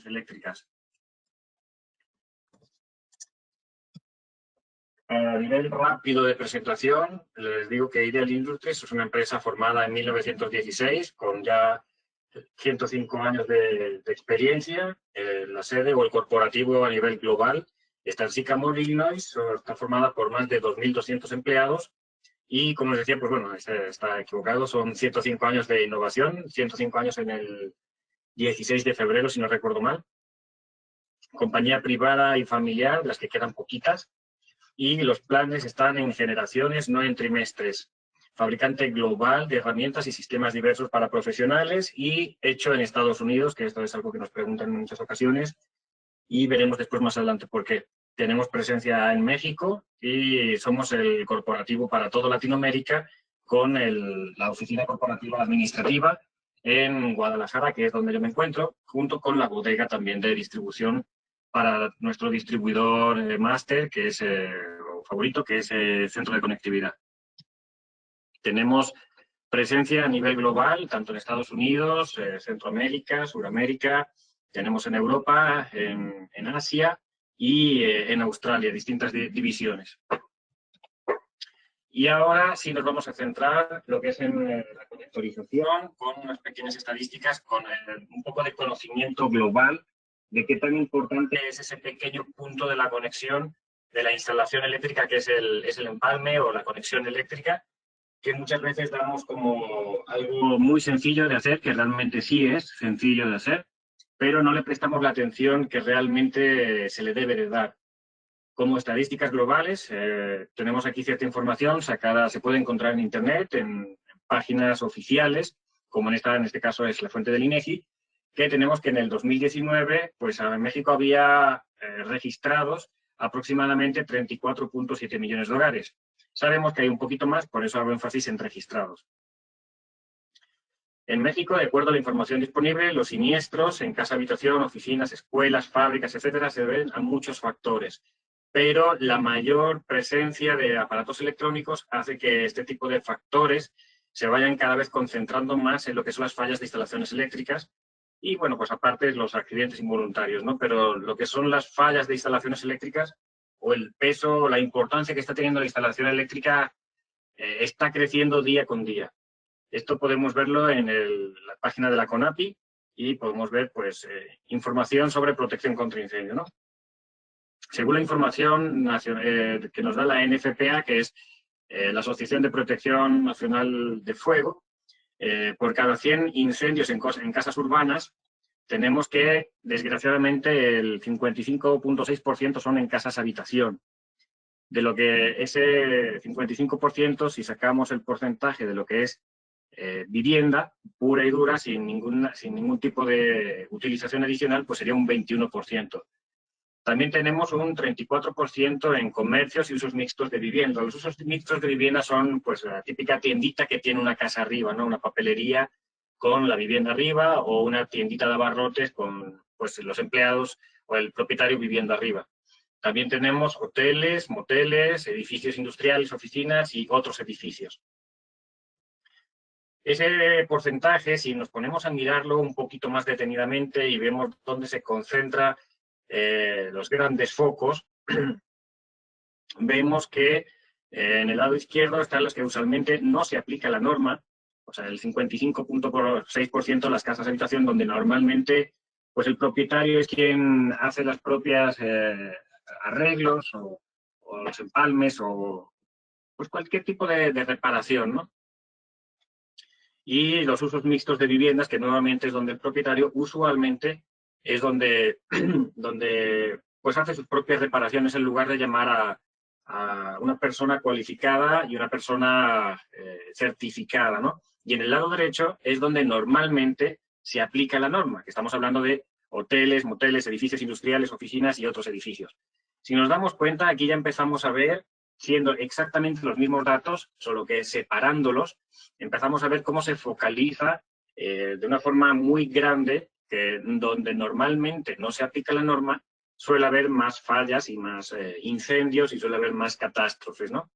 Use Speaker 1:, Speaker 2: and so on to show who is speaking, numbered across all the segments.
Speaker 1: eléctricas. A nivel rápido de presentación, les digo que Ideal Industries es una empresa formada en 1916 con ya 105 años de experiencia. La sede o el corporativo a nivel global está en Sycamore, Illinois, está formada por más de 2.200 empleados y, como les decía, pues bueno, está equivocado, son 105 años de innovación, 105 años en el 16 de febrero, si no recuerdo mal. Compañía privada y familiar, las que quedan poquitas, y los planes están en generaciones, no en trimestres. Fabricante global de herramientas y sistemas diversos para profesionales y hecho en Estados Unidos, que esto es algo que nos preguntan en muchas ocasiones y veremos después más adelante por qué. Tenemos presencia en México y somos el corporativo para toda Latinoamérica con la oficina corporativa administrativa en Guadalajara, que es donde yo me encuentro, junto con la bodega también de distribución para nuestro distribuidor máster, que es favorito, que es Centro de Conectividad. Tenemos presencia a nivel global, tanto en Estados Unidos, Centroamérica, Suramérica, tenemos en Europa, en Asia y en Australia, distintas divisiones. Y ahora sí nos vamos a centrar lo que es en la conectorización, con unas pequeñas estadísticas, con un poco de conocimiento global de qué tan importante es ese pequeño punto de la conexión de la instalación eléctrica, que es el empalme o la conexión eléctrica, que muchas veces damos como algo muy sencillo de hacer, que realmente sí es sencillo de hacer, pero no le prestamos la atención que realmente se le debe de dar. Como estadísticas globales, tenemos aquí cierta información sacada, se puede encontrar en Internet, en páginas oficiales, como en este caso es la fuente del INEGI, que tenemos que en el 2019, pues en México había registrados aproximadamente 34.7 millones de hogares. Sabemos que hay un poquito más, por eso hago énfasis en registrados. En México, de acuerdo a la información disponible, los siniestros en casa, habitación, oficinas, escuelas, fábricas, etcétera, se deben a muchos factores. Pero la mayor presencia de aparatos electrónicos hace que este tipo de factores se vayan cada vez concentrando más en lo que son las fallas de instalaciones eléctricas y, bueno, pues aparte los accidentes involuntarios, ¿no? Pero lo que son las fallas de instalaciones eléctricas o el peso o la importancia que está teniendo la instalación eléctrica está creciendo día con día. Esto podemos verlo en la página de la CONAPI y podemos ver pues, información sobre protección contra incendio, ¿no? Según la información que nos da la NFPA, que es la Asociación de Protección Nacional de Fuego, por cada 100 incendios en casas urbanas, tenemos que, desgraciadamente, el 55.6% son en casas habitación. De lo que ese 55%, si sacamos el porcentaje de lo que es vivienda pura y dura, sin ningún tipo de utilización adicional, pues sería un 21%. También tenemos un 34% en comercios y usos mixtos de vivienda. Los usos mixtos de vivienda son pues la típica tiendita que tiene una casa arriba, ¿no? Una papelería con la vivienda arriba o una tiendita de abarrotes con pues, los empleados o el propietario viviendo arriba. También tenemos hoteles, moteles, edificios industriales, oficinas y otros edificios. Ese porcentaje, si nos ponemos a mirarlo un poquito más detenidamente y vemos dónde se concentran los grandes focos, vemos que en el lado izquierdo están los que usualmente no se aplica la norma, o sea, el 55.6% de las casas de habitación donde normalmente pues el propietario es quien hace las propias arreglos o los empalmes o pues cualquier tipo de reparación, ¿no? Y los usos mixtos de viviendas, que nuevamente es donde el propietario usualmente es donde pues hace sus propias reparaciones en lugar de llamar a una persona cualificada y una persona certificada, ¿no? Y en el lado derecho es donde normalmente se aplica la norma, que estamos hablando de hoteles, moteles, edificios industriales, oficinas y otros edificios. Si nos damos cuenta, aquí ya empezamos a ver, siendo exactamente los mismos datos, solo que separándolos, empezamos a ver cómo se focaliza de una forma muy grande, que donde normalmente no se aplica la norma, suele haber más fallas y más incendios y suele haber más catástrofes, ¿no?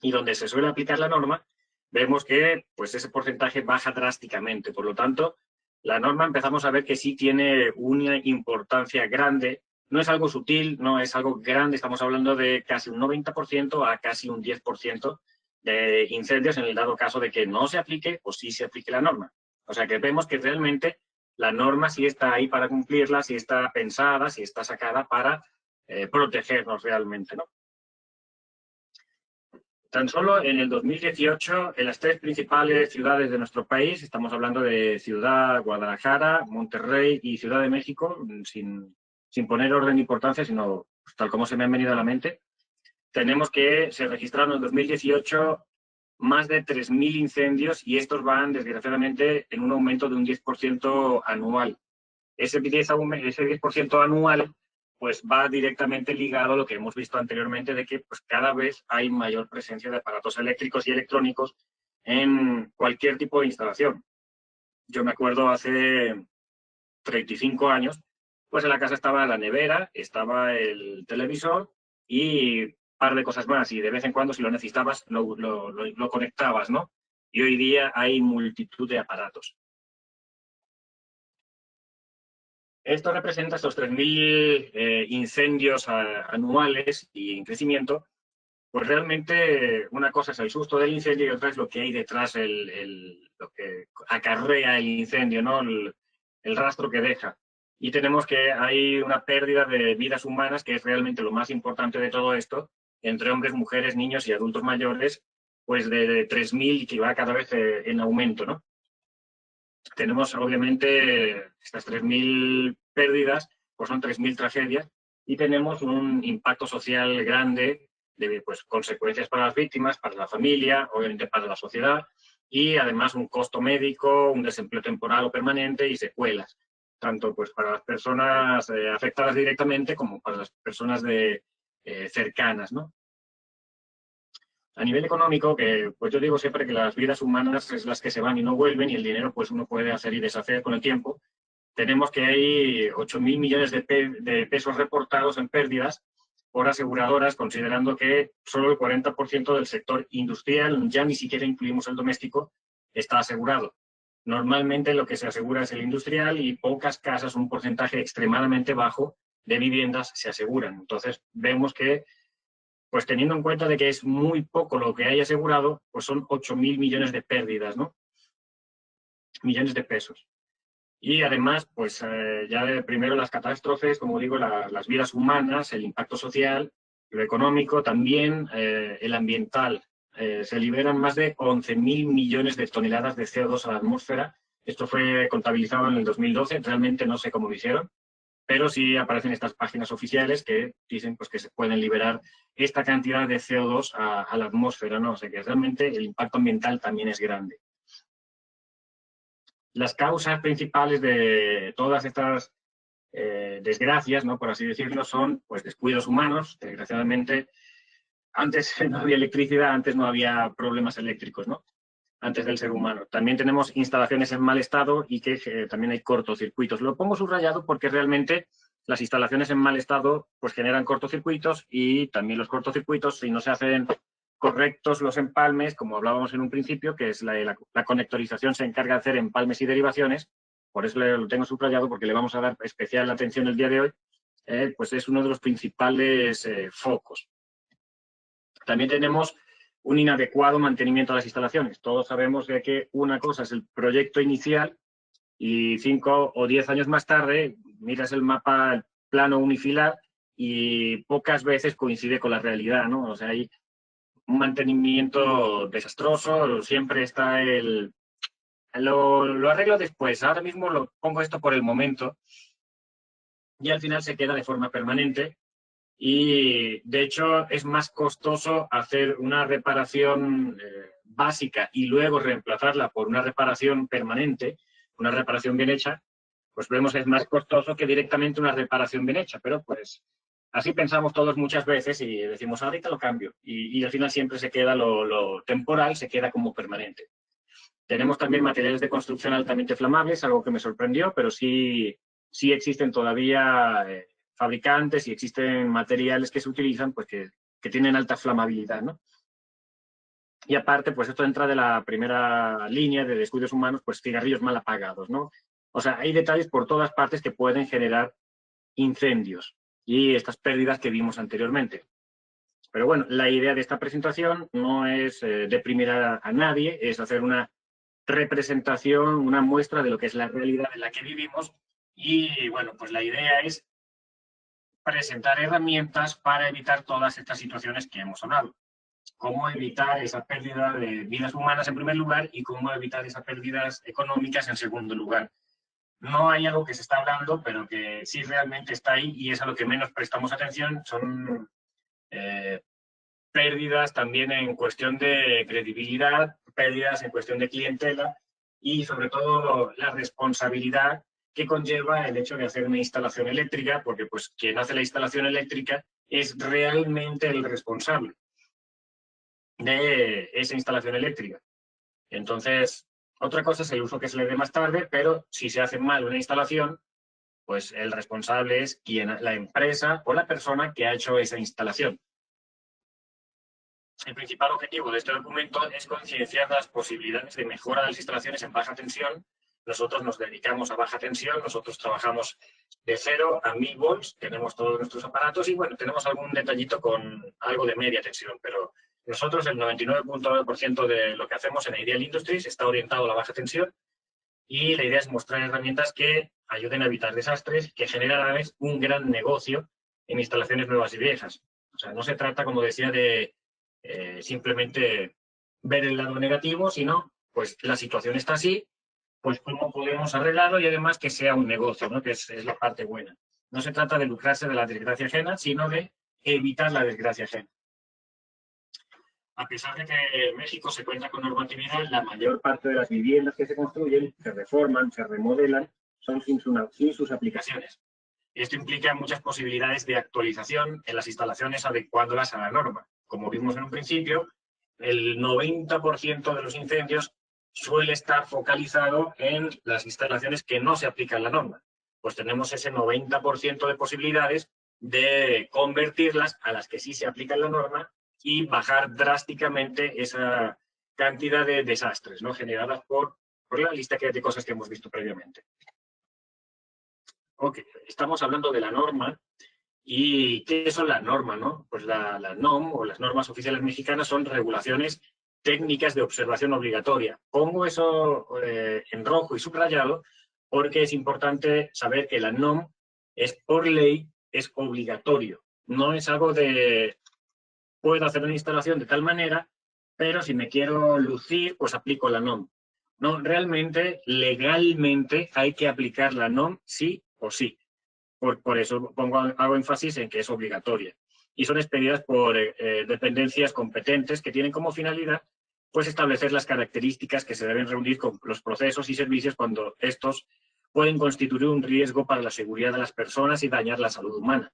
Speaker 1: Y donde se suele aplicar la norma, vemos que pues, ese porcentaje baja drásticamente. Por lo tanto, la norma empezamos a ver que sí tiene una importancia grande. No es algo sutil, no es algo grande, estamos hablando de casi un 90% a casi un 10% de incendios en el dado caso de que no se aplique o sí se aplique la norma. O sea que vemos que realmente la norma sí está ahí para cumplirla, sí está pensada, sí está sacada para protegernos realmente, ¿no? Tan solo en el 2018, en las tres principales ciudades de nuestro país, estamos hablando de Ciudad, Guadalajara, Monterrey y Ciudad de México, sin poner orden de importancia, sino pues, tal como se me han venido a la mente, tenemos que se registraron en el 2018 más de 3.000 incendios y estos van, desgraciadamente, en un aumento de un 10% anual. Ese 10% anual pues va directamente ligado a lo que hemos visto anteriormente de que pues, cada vez hay mayor presencia de aparatos eléctricos y electrónicos en cualquier tipo de instalación. Yo me acuerdo hace 35 años, pues en la casa estaba la nevera, estaba el televisor y un par de cosas más. Y de vez en cuando, si lo necesitabas, lo conectabas, ¿no? Y hoy día hay multitud de aparatos. Esto representa estos 3.000 incendios anuales y en crecimiento. Pues realmente una cosa es el susto del incendio y otra es lo que hay detrás, lo que acarrea el incendio, ¿no? El rastro que deja. Y tenemos que hay una pérdida de vidas humanas, que es realmente lo más importante de todo esto, entre hombres, mujeres, niños y adultos mayores, pues de 3.000 que va cada vez en aumento, ¿no? Tenemos obviamente estas 3.000 pérdidas, pues son 3.000 tragedias y tenemos un impacto social grande de pues, consecuencias para las víctimas, para la familia, obviamente para la sociedad y además un costo médico, un desempleo temporal o permanente y secuelas, tanto pues para las personas afectadas directamente como para las personas cercanas, ¿no? A nivel económico, que pues yo digo siempre que las vidas humanas es las que se van y no vuelven y el dinero pues uno puede hacer y deshacer con el tiempo. Tenemos que hay 8.000 millones de pesos reportados en pérdidas por aseguradoras, considerando que solo el 40% del sector industrial, ya ni siquiera incluimos el doméstico, está asegurado. Normalmente lo que se asegura es el industrial y pocas casas, un porcentaje extremadamente bajo de viviendas se aseguran. Entonces vemos que pues teniendo en cuenta de que es muy poco lo que hay asegurado, pues son 8.000 millones de pérdidas, ¿no? Millones de pesos. Y además, pues ya de primero las catástrofes, como digo, las vidas humanas, el impacto social, lo económico, también el ambiental. Se liberan más de 11.000 millones de toneladas de CO2 a la atmósfera. Esto fue contabilizado en el 2012, realmente no sé cómo lo hicieron, pero sí aparecen estas páginas oficiales que dicen pues, que se pueden liberar esta cantidad de CO2 a la atmósfera, ¿no? O sea que realmente el impacto ambiental también es grande. Las causas principales de todas estas desgracias, ¿no? Por así decirlo, son pues, descuidos humanos. Desgraciadamente, antes no había electricidad, antes no había problemas eléctricos, ¿no? Antes del ser humano. También tenemos instalaciones en mal estado y que también hay cortocircuitos. Lo pongo subrayado porque realmente las instalaciones en mal estado pues generan cortocircuitos y también los cortocircuitos, si no se hacen correctos los empalmes, como hablábamos en un principio, que es la conectorización se encarga de hacer empalmes y derivaciones, por eso lo tengo subrayado porque le vamos a dar especial atención el día de hoy, pues es uno de los principales focos. También tenemos un inadecuado mantenimiento de las instalaciones. Todos sabemos que una cosa es el proyecto inicial y 5 o 10 años más tarde miras el mapa, el plano unifilar y pocas veces coincide con la realidad, ¿no? O sea, hay un mantenimiento desastroso, siempre está lo arreglo después, ahora mismo lo pongo esto por el momento y al final se queda de forma permanente. Y de hecho es más costoso hacer una reparación básica y luego reemplazarla por una reparación permanente, una reparación bien hecha, pues vemos que es más costoso que directamente una reparación bien hecha. Pero pues así pensamos todos muchas veces y decimos, ahorita lo cambio. Y al final siempre se queda lo temporal, se queda como permanente. Tenemos también materiales de construcción altamente flamables, algo que me sorprendió, pero sí existen todavía fabricantes y existen materiales que se utilizan pues que tienen alta flamabilidad, ¿no? Y aparte, pues esto entra de la primera línea de descuidos humanos, pues cigarrillos mal apagados, ¿no? O sea, hay detalles por todas partes que pueden generar incendios y estas pérdidas que vimos anteriormente. Pero bueno, la idea de esta presentación no es deprimir a nadie, es hacer una representación, una muestra de lo que es la realidad en la que vivimos. Y bueno, pues la idea es presentar herramientas para evitar todas estas situaciones que hemos hablado. Cómo evitar esa pérdida de vidas humanas en primer lugar y cómo evitar esas pérdidas económicas en segundo lugar. No hay algo que se está hablando, pero que sí realmente está ahí y es a lo que menos prestamos atención, son pérdidas también en cuestión de credibilidad, pérdidas en cuestión de clientela y sobre todo la responsabilidad que conlleva el hecho de hacer una instalación eléctrica, porque pues quien hace la instalación eléctrica es realmente el responsable de esa instalación eléctrica. Entonces, otra cosa es el uso que se le dé más tarde, pero si se hace mal una instalación, pues el responsable es la empresa o la persona que ha hecho esa instalación. El principal objetivo de este documento es concienciar las posibilidades de mejora de las instalaciones en baja tensión. Nosotros nos dedicamos a baja tensión, nosotros trabajamos de 0 a 1000 volts, tenemos todos nuestros aparatos y bueno, tenemos algún detallito con algo de media tensión, pero nosotros el 99.9% de lo que hacemos en Ideal Industries está orientado a la baja tensión y la idea es mostrar herramientas que ayuden a evitar desastres, que generan a la vez un gran negocio en instalaciones nuevas y viejas. O sea, no se trata, como decía, de simplemente ver el lado negativo, sino, pues la situación está así, pues cómo podemos arreglarlo y además que sea un negocio, ¿no? Que es la parte buena. No se trata de lucrarse de la desgracia ajena, sino de evitar la desgracia ajena. A pesar de que México se cuenta con normatividad, la mayor parte de las viviendas que se construyen, se reforman, se remodelan, son sin sus aplicaciones. Esto implica muchas posibilidades de actualización en las instalaciones adecuándolas a la norma. Como vimos en un principio, el 90% de los incendios suele estar focalizado en las instalaciones que no se aplican la norma. Pues tenemos ese 90% de posibilidades de convertirlas a las que sí se aplica la norma y bajar drásticamente esa cantidad de desastres, ¿no? Generadas por la lista de cosas que hemos visto previamente. Ok, estamos hablando de la norma. ¿Y qué son las normas, no? Pues la NOM o las normas oficiales mexicanas son regulaciones técnicas de observación obligatoria. Pongo eso en rojo y subrayado porque es importante saber que la NOM es por ley, es obligatorio. No es algo de puedo hacer una instalación de tal manera, pero si me quiero lucir, pues aplico la NOM. No, realmente, legalmente hay que aplicar la NOM sí o sí. Por eso hago énfasis en que es obligatoria. Y son expedidas por dependencias competentes que tienen como finalidad pues, establecer las características que se deben reunir con los procesos y servicios cuando estos pueden constituir un riesgo para la seguridad de las personas y dañar la salud humana.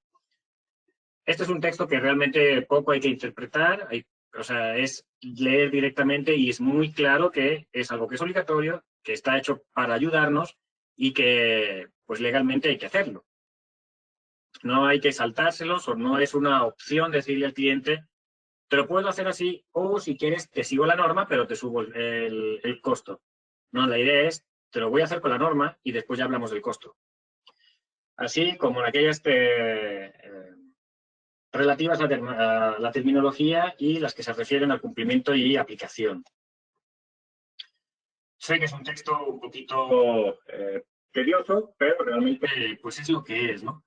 Speaker 1: Este es un texto que realmente poco hay que interpretar, o sea, es leer directamente y es muy claro que es algo que es obligatorio, que está hecho para ayudarnos y que pues legalmente hay que hacerlo. No hay que saltárselos o no es una opción decirle al cliente, te lo puedo hacer así o si quieres te sigo la norma pero te subo el costo. No, la idea es, te lo voy a hacer con la norma y después ya hablamos del costo. Así como en aquellas relativas a la terminología y las que se refieren al cumplimiento y aplicación. Sé que es un texto un poquito tedioso, pero realmente pues es lo que es, ¿no?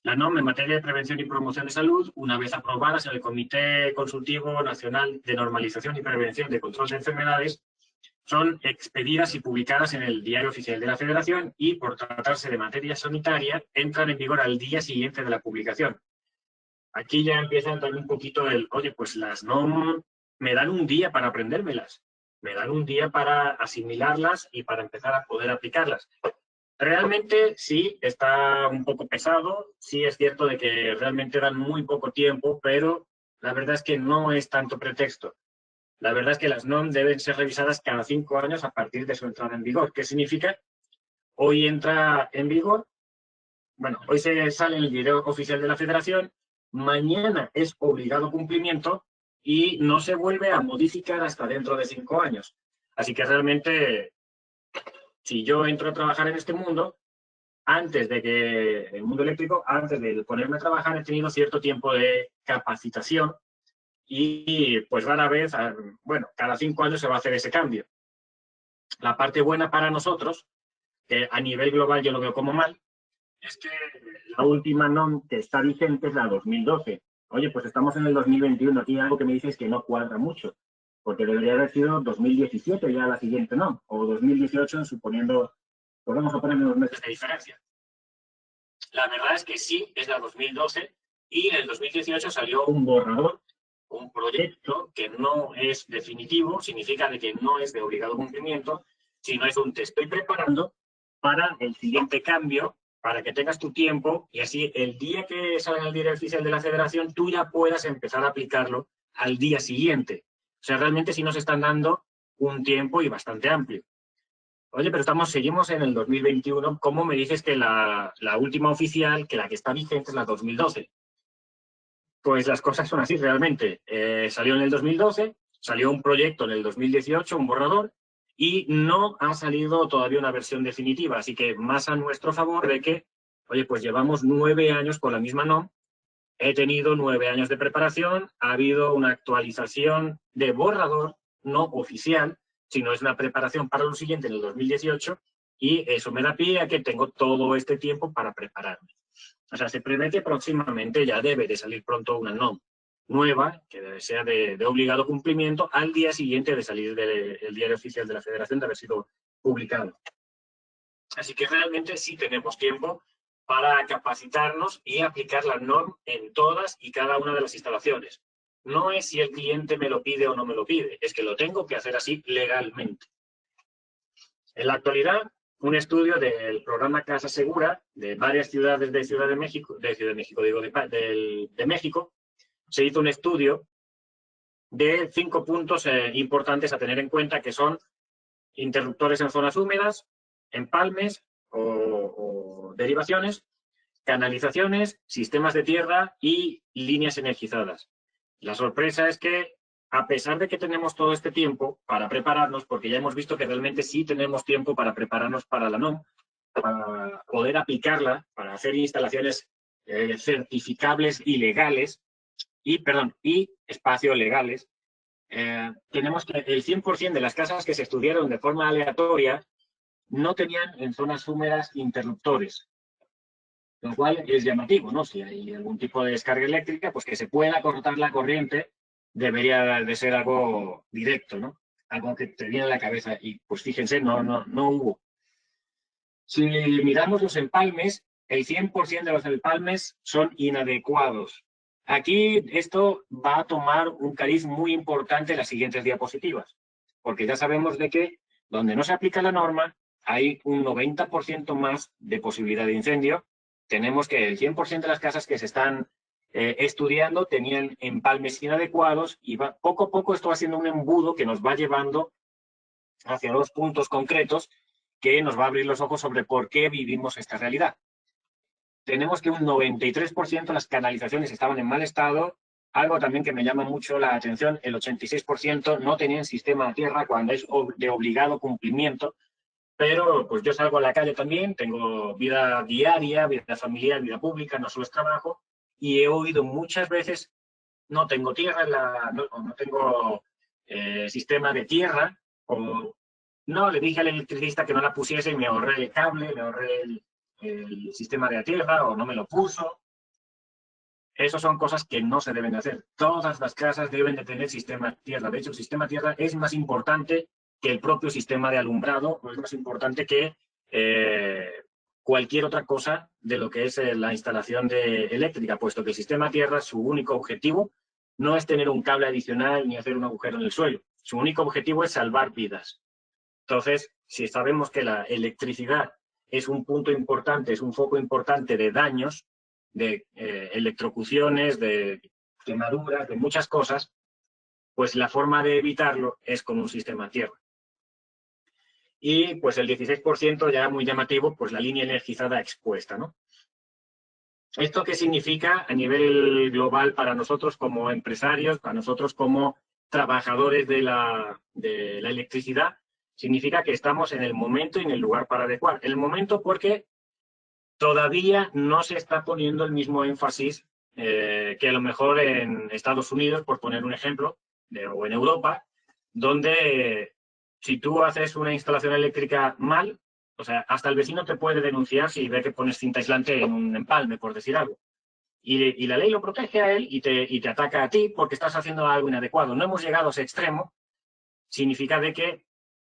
Speaker 1: La NOM en materia de prevención y promoción de salud, una vez aprobadas en el Comité Consultivo Nacional de Normalización y Prevención de Control de Enfermedades, son expedidas y publicadas en el Diario Oficial de la Federación y, por tratarse de materia sanitaria, entran en vigor al día siguiente de la publicación. Aquí ya empieza a entrar un poquito el, oye, pues las NOM me dan un día para aprendérmelas, me dan un día para asimilarlas y para empezar a poder aplicarlas. Realmente sí, está un poco pesado, sí es cierto de que realmente dan muy poco tiempo, pero la verdad es que no es tanto pretexto. La verdad es que las NOM deben ser revisadas cada 5 años a partir de su entrada en vigor. ¿Qué significa? Hoy entra en vigor, bueno, hoy se sale en el Diario Oficial de la Federación, mañana es obligado cumplimiento y no se vuelve a modificar hasta dentro de 5 años. Así que realmente Si yo entro a trabajar en este mundo, antes de que el mundo eléctrico, antes de ponerme a trabajar, he tenido cierto tiempo de capacitación y pues rara vez, bueno, cada 5 años se va a hacer ese cambio. La parte buena para nosotros, que a nivel global yo lo veo como mal, es que la última NOM que está vigente es la 2012. Oye, pues estamos en el 2021, aquí hay algo que me dices que no cuadra mucho, porque debería haber sido 2017 ya la siguiente NOM, o 2018 suponiendo, pues vamos a poner unos meses de diferencia. La verdad es que sí, es la 2012, y en el 2018 salió un borrador, un proyecto que no es definitivo, significa de que no es de obligado cumplimiento, sino es un te estoy preparando para el siguiente cambio, para que tengas tu tiempo y así el día que salga el diario oficial de la Federación tú ya puedas empezar a aplicarlo al día siguiente. O sea, realmente sí nos están dando un tiempo y bastante amplio. Oye, pero seguimos en el 2021. ¿Cómo me dices que la última oficial, que la que está vigente es la 2012? Pues las cosas son así realmente. Salió en el 2012, salió un proyecto en el 2018, un borrador, y no ha salido todavía una versión definitiva. Así que más a nuestro favor de que, oye, pues llevamos 9 años con la misma NOM, he tenido 9 años de preparación, ha habido una actualización de borrador, no oficial, sino es una preparación para lo siguiente en el 2018, y eso me da pie a que tengo todo este tiempo para prepararme. O sea, se prevé que próximamente ya debe de salir pronto una NOM nueva, que debe ser de obligado cumplimiento, al día siguiente de salir del diario oficial de la Federación, de haber sido publicado. Así que realmente sí tenemos tiempo para capacitarnos y aplicar la NOM en todas y cada una de las instalaciones. No es si el cliente me lo pide o no me lo pide, es que lo tengo que hacer así legalmente. En la actualidad, un estudio del programa Casa Segura de varias ciudades de Ciudad de México, de México, se hizo un estudio de 5 puntos importantes a tener en cuenta, que son interruptores en zonas húmedas, empalmes o derivaciones, canalizaciones, sistemas de tierra y líneas energizadas. La sorpresa es que, a pesar de que tenemos todo este tiempo para prepararnos, porque ya hemos visto que realmente sí tenemos tiempo para prepararnos para la NOM, para poder aplicarla, para hacer instalaciones certificables y legales, y espacios legales, tenemos que el 100% de las casas que se estudiaron de forma aleatoria no tenían en zonas húmedas interruptores, lo cual es llamativo, ¿no? Si hay algún tipo de descarga eléctrica, pues que se pueda cortar la corriente debería de ser algo directo, ¿no? Algo que te viene a la cabeza y pues fíjense, no hubo. Si miramos los empalmes, el 100% de los empalmes son inadecuados. Aquí esto va a tomar un cariz muy importante en las siguientes diapositivas, porque ya sabemos de que donde no se aplica la norma hay un 90% más de posibilidad de incendio. Tenemos que el 100% de las casas que se están estudiando tenían empalmes inadecuados y poco a poco esto va siendo un embudo que nos va llevando hacia 2 puntos concretos que nos va a abrir los ojos sobre por qué vivimos esta realidad. Tenemos que un 93% de las canalizaciones estaban en mal estado. Algo también que me llama mucho la atención, el 86% no tenían sistema a tierra cuando es de obligado cumplimiento. Pero pues yo salgo a la calle también, tengo vida diaria, vida familiar, vida pública, no solo es trabajo, y he oído muchas veces, no tengo tierra, no tengo sistema de tierra, o no, le dije al electricista que no la pusiese y me ahorré el cable, me ahorré el sistema de tierra, o no me lo puso. Esas son cosas que no se deben de hacer. Todas las casas deben de tener sistema de tierra. De hecho, el sistema de tierra es más importante que el propio sistema de alumbrado, o es más importante que cualquier otra cosa de lo que es la instalación eléctrica, puesto que el sistema de tierra, su único objetivo no es tener un cable adicional ni hacer un agujero en el suelo. Su único objetivo es salvar vidas. Entonces, si sabemos que la electricidad es un punto importante, es un foco importante de daños, de electrocuciones, de quemaduras, de muchas cosas, pues la forma de evitarlo es con un sistema tierra. Y pues el 16% ya muy llamativo, pues la línea energizada expuesta, ¿no? ¿Esto qué significa a nivel global para nosotros como empresarios, para nosotros como trabajadores de la electricidad? significa que estamos en el momento y en el lugar para adecuar. El momento porque todavía no se está poniendo el mismo énfasis que a lo mejor en Estados Unidos, por poner un ejemplo, o en Europa, donde si tú haces una instalación eléctrica mal, o sea, hasta el vecino te puede denunciar si ve que pones cinta aislante en un empalme, por decir algo. Y la ley lo protege a él y te ataca a ti porque estás haciendo algo inadecuado. No hemos llegado a ese extremo, significa de que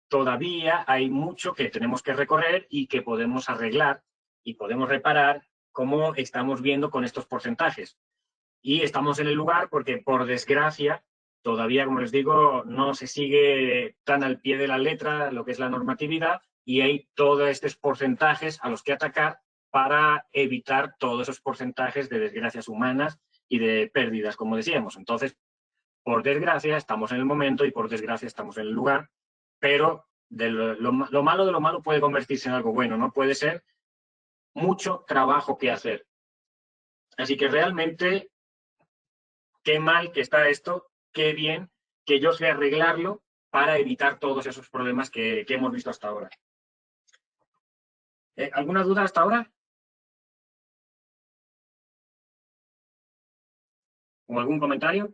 Speaker 1: todavía hay mucho que tenemos que recorrer y que podemos arreglar y podemos reparar, como estamos viendo con estos porcentajes. Y estamos en el lugar porque, por desgracia, todavía, como les digo, no se sigue tan al pie de la letra lo que es la normatividad y hay todos estos porcentajes a los que atacar para evitar todos esos porcentajes de desgracias humanas y de pérdidas, como decíamos. Entonces, por desgracia, estamos en el momento y por desgracia estamos en el lugar, pero lo malo de lo malo puede convertirse en algo bueno, ¿no? Puede ser mucho trabajo que hacer. Así que realmente, qué mal que está esto, qué bien que yo sé arreglarlo para evitar todos esos problemas que hemos visto hasta ahora. ¿Alguna duda hasta ahora? ¿O algún comentario?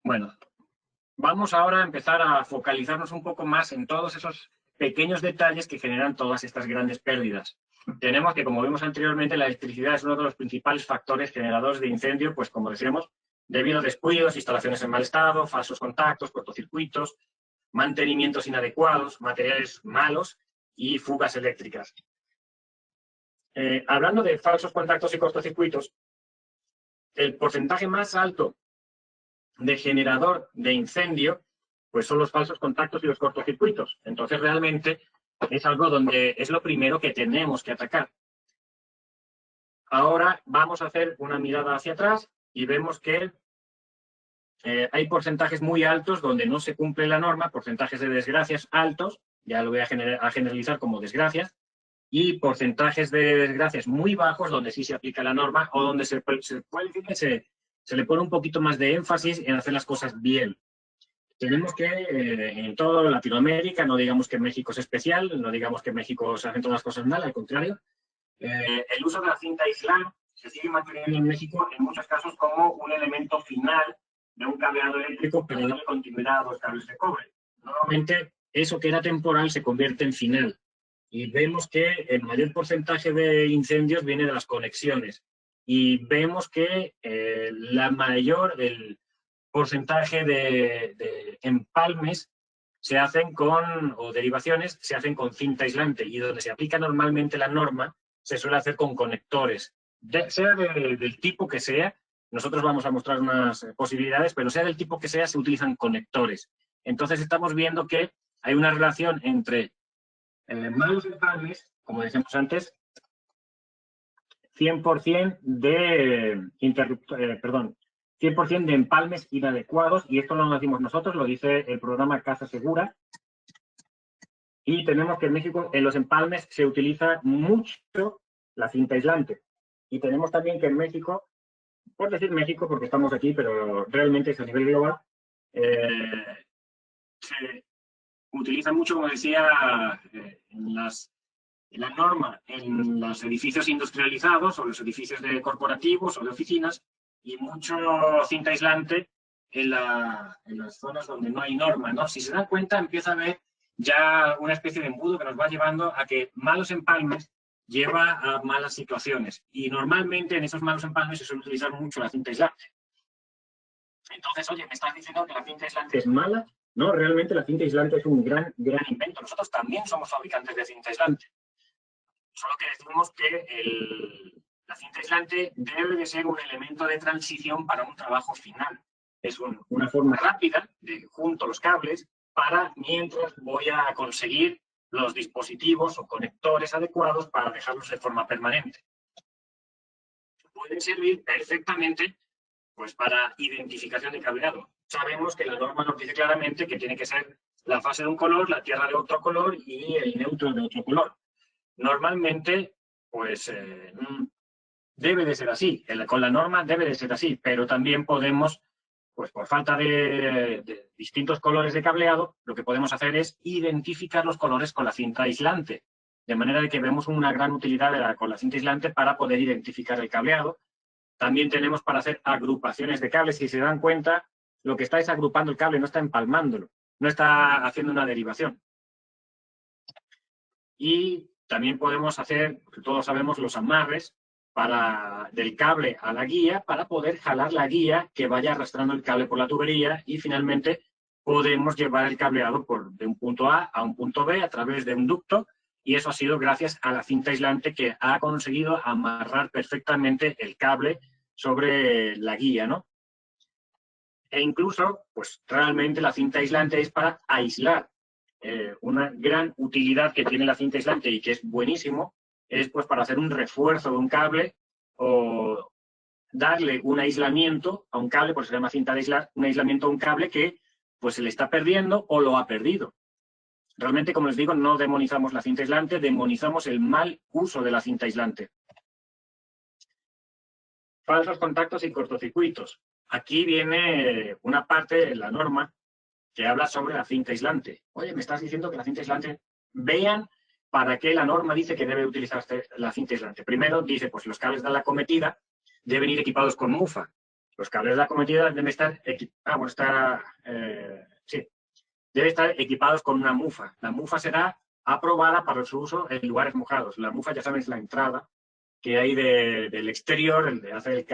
Speaker 1: Bueno, vamos ahora a empezar a focalizarnos un poco más en todos esos pequeños detalles que generan todas estas grandes pérdidas. Tenemos que, como vimos anteriormente, la electricidad es uno de los principales factores generadores de incendio, pues como decíamos, debido a descuidos, instalaciones en mal estado, falsos contactos, cortocircuitos, mantenimientos inadecuados, materiales malos y fugas eléctricas. Hablando de falsos contactos y cortocircuitos, el porcentaje más alto de generador de incendio pues son los falsos contactos y los cortocircuitos. Entonces, realmente es algo donde es lo primero que tenemos que atacar. Ahora vamos a hacer una mirada hacia atrás y vemos que hay porcentajes muy altos donde no se cumple la norma, porcentajes de desgracias altos, ya lo voy a generalizar como desgracias, y porcentajes de desgracias muy bajos donde sí se aplica la norma o donde se le pone un poquito más de énfasis en hacer las cosas bien. Tenemos que, en toda Latinoamérica, no digamos que México es especial, no digamos que México se hacen todas las cosas mal, al contrario, el uso de la cinta aislante se sigue manteniendo en México en muchos casos como un elemento final de un cableado eléctrico para darle continuidad a los cables de cobre. Normalmente eso que era temporal se convierte en final y vemos que el mayor porcentaje de incendios viene de las conexiones y vemos que el porcentaje de empalmes se hacen o derivaciones se hacen con cinta aislante y donde se aplica normalmente la norma se suele hacer con conectores, sea del tipo que sea. Nosotros vamos a mostrar unas posibilidades, pero sea del tipo que sea, se utilizan conectores. Entonces estamos viendo que hay una relación entre malos empalmes, como decíamos antes, 100% de 100% de empalmes inadecuados, y esto no lo decimos nosotros, lo dice el programa Casa Segura. Y tenemos que en México en los empalmes se utiliza mucho la cinta aislante. Y tenemos también que en México, por decir México porque estamos aquí, pero realmente es a nivel global, se utiliza mucho, como decía, en la norma en los edificios industrializados o los edificios corporativos o de oficinas y mucho cinta aislante en las zonas donde no hay norma, ¿no? Si se dan cuenta, empieza a haber ya una especie de embudo que nos va llevando a que malos empalmes lleva a malas situaciones. Y normalmente en esos malos empalmes se suele utilizar mucho la cinta aislante. Entonces, oye, me estás diciendo que la cinta aislante es mala. No, realmente la cinta aislante es un gran invento. Nosotros también somos fabricantes de cinta aislante. Solo que decimos que la cinta aislante debe de ser un elemento de transición para un trabajo final. Es una forma rápida de junto los cables para mientras voy a conseguir los dispositivos o conectores adecuados para dejarlos de forma permanente. Pueden servir perfectamente pues, para identificación de cableado. Sabemos que la norma nos dice claramente que tiene que ser la fase de un color, la tierra de otro color y el neutro de otro color. Normalmente, pues debe de ser así, con la norma debe de ser así, pero también podemos pues por falta de distintos colores de cableado, lo que podemos hacer es identificar los colores con la cinta aislante. De manera de que vemos una gran utilidad con la cinta aislante para poder identificar el cableado. También tenemos para hacer agrupaciones de cables. Si se dan cuenta, lo que está es agrupando el cable, no está empalmándolo, no está haciendo una derivación. Y también podemos hacer, todos sabemos, los amarres del cable a la guía para poder jalar la guía que vaya arrastrando el cable por la tubería y finalmente podemos llevar el cableado de un punto A un punto B a través de un ducto, y eso ha sido gracias a la cinta aislante que ha conseguido amarrar perfectamente el cable sobre la guía, ¿no? E incluso, pues realmente la cinta aislante es para aislar. Una gran utilidad que tiene la cinta aislante y que es buenísimo es pues para hacer un refuerzo de un cable o darle un aislamiento a un cable, pues se llama cinta de aislar, un aislamiento a un cable que pues se le está perdiendo o lo ha perdido. Realmente, como les digo, no demonizamos la cinta aislante, demonizamos el mal uso de la cinta aislante. Falsos contactos y cortocircuitos. Aquí viene una parte de la norma que habla sobre la cinta aislante. Oye, me estás diciendo que la cinta aislante... Vean para qué la norma dice que debe utilizarse la cinta aislante. Primero dice, pues los cables de la acometida deben ir equipados con mufa. Los cables de la acometida deben estar deben estar equipados con una mufa. La mufa será aprobada para su uso en lugares mojados. La mufa, ya sabéis, la entrada que hay del exterior, de hacer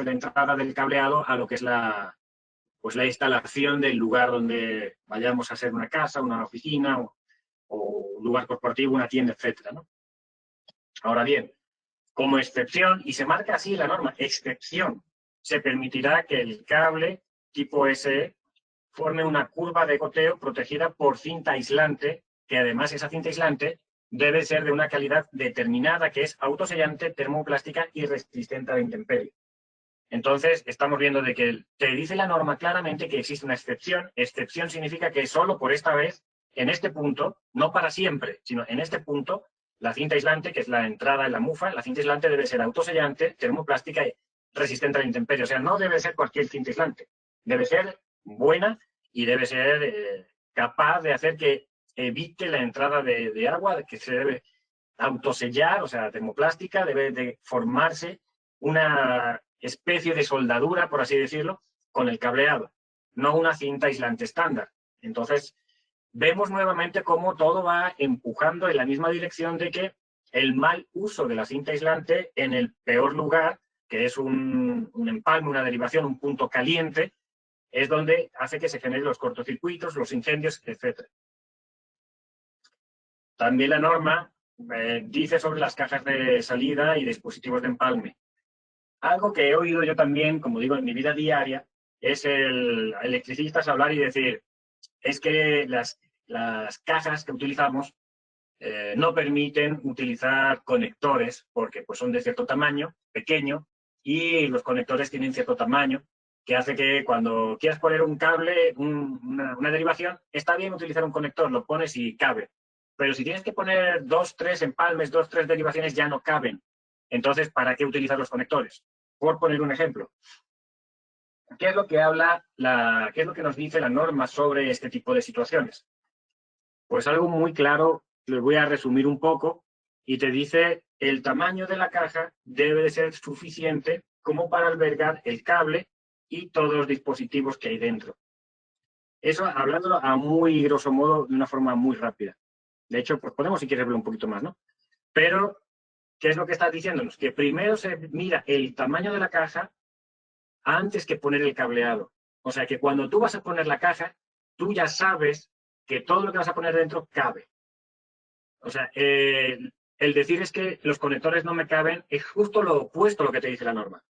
Speaker 1: la entrada del cableado a lo que es la instalación del lugar donde vayamos a hacer una casa, una oficina o un lugar corporativo, una tienda, etcétera, ¿no? Ahora bien, como excepción, y se marca así la norma, excepción, se permitirá que el cable tipo SE forme una curva de goteo protegida por cinta aislante, que además esa cinta aislante debe ser de una calidad determinada, que es autosellante, termoplástica y resistente a la intemperie. Entonces, estamos viendo de que te dice la norma claramente que existe una excepción. Excepción significa que solo por esta vez, en este punto, no para siempre, sino en este punto, la cinta aislante, que es la entrada en la mufa, la cinta aislante debe ser autosellante, termoplástica y resistente a la intemperie. O sea, no debe ser cualquier cinta aislante. Debe ser buena y debe ser capaz de hacer que evite la entrada de agua, que se debe autosellar, o sea, termoplástica, debe de formarse una especie de soldadura, por así decirlo, con el cableado, no una cinta aislante estándar. Entonces, vemos nuevamente cómo todo va empujando en la misma dirección de que el mal uso de la cinta aislante en el peor lugar, que es un empalme, una derivación, un punto caliente, es donde hace que se generen los cortocircuitos, los incendios, etc. También la norma dice sobre las cajas de salida y dispositivos de empalme. Algo que he oído yo también, como digo, en mi vida diaria, es el electricistas hablar y decir, es que las cajas que utilizamos no permiten utilizar conectores porque pues, son de cierto tamaño, pequeño, y los conectores tienen cierto tamaño, que hace que cuando quieras poner un cable, una derivación, está bien utilizar un conector, lo pones y cabe. Pero si tienes que poner 2, 3 empalmes, 2, 3 derivaciones, ya no caben. Entonces, ¿para qué utilizar los conectores? Por poner un ejemplo. ¿Qué es lo que qué es lo que nos dice la norma sobre este tipo de situaciones? Pues algo muy claro, les voy a resumir un poco, y te dice el tamaño de la caja debe de ser suficiente como para albergar el cable y todos los dispositivos que hay dentro. Eso hablándolo a muy grosso modo, de una forma muy rápida. De hecho, pues podemos, si quieres, ver un poquito más, ¿no? Pero, ¿qué es lo que está diciéndonos? Que primero se mira el tamaño de la caja antes que poner el cableado. O sea, que cuando tú vas a poner la caja, tú ya sabes que todo lo que vas a poner dentro cabe. O sea, el decir es que los conectores no me caben es justo lo opuesto a lo que te dice la norma.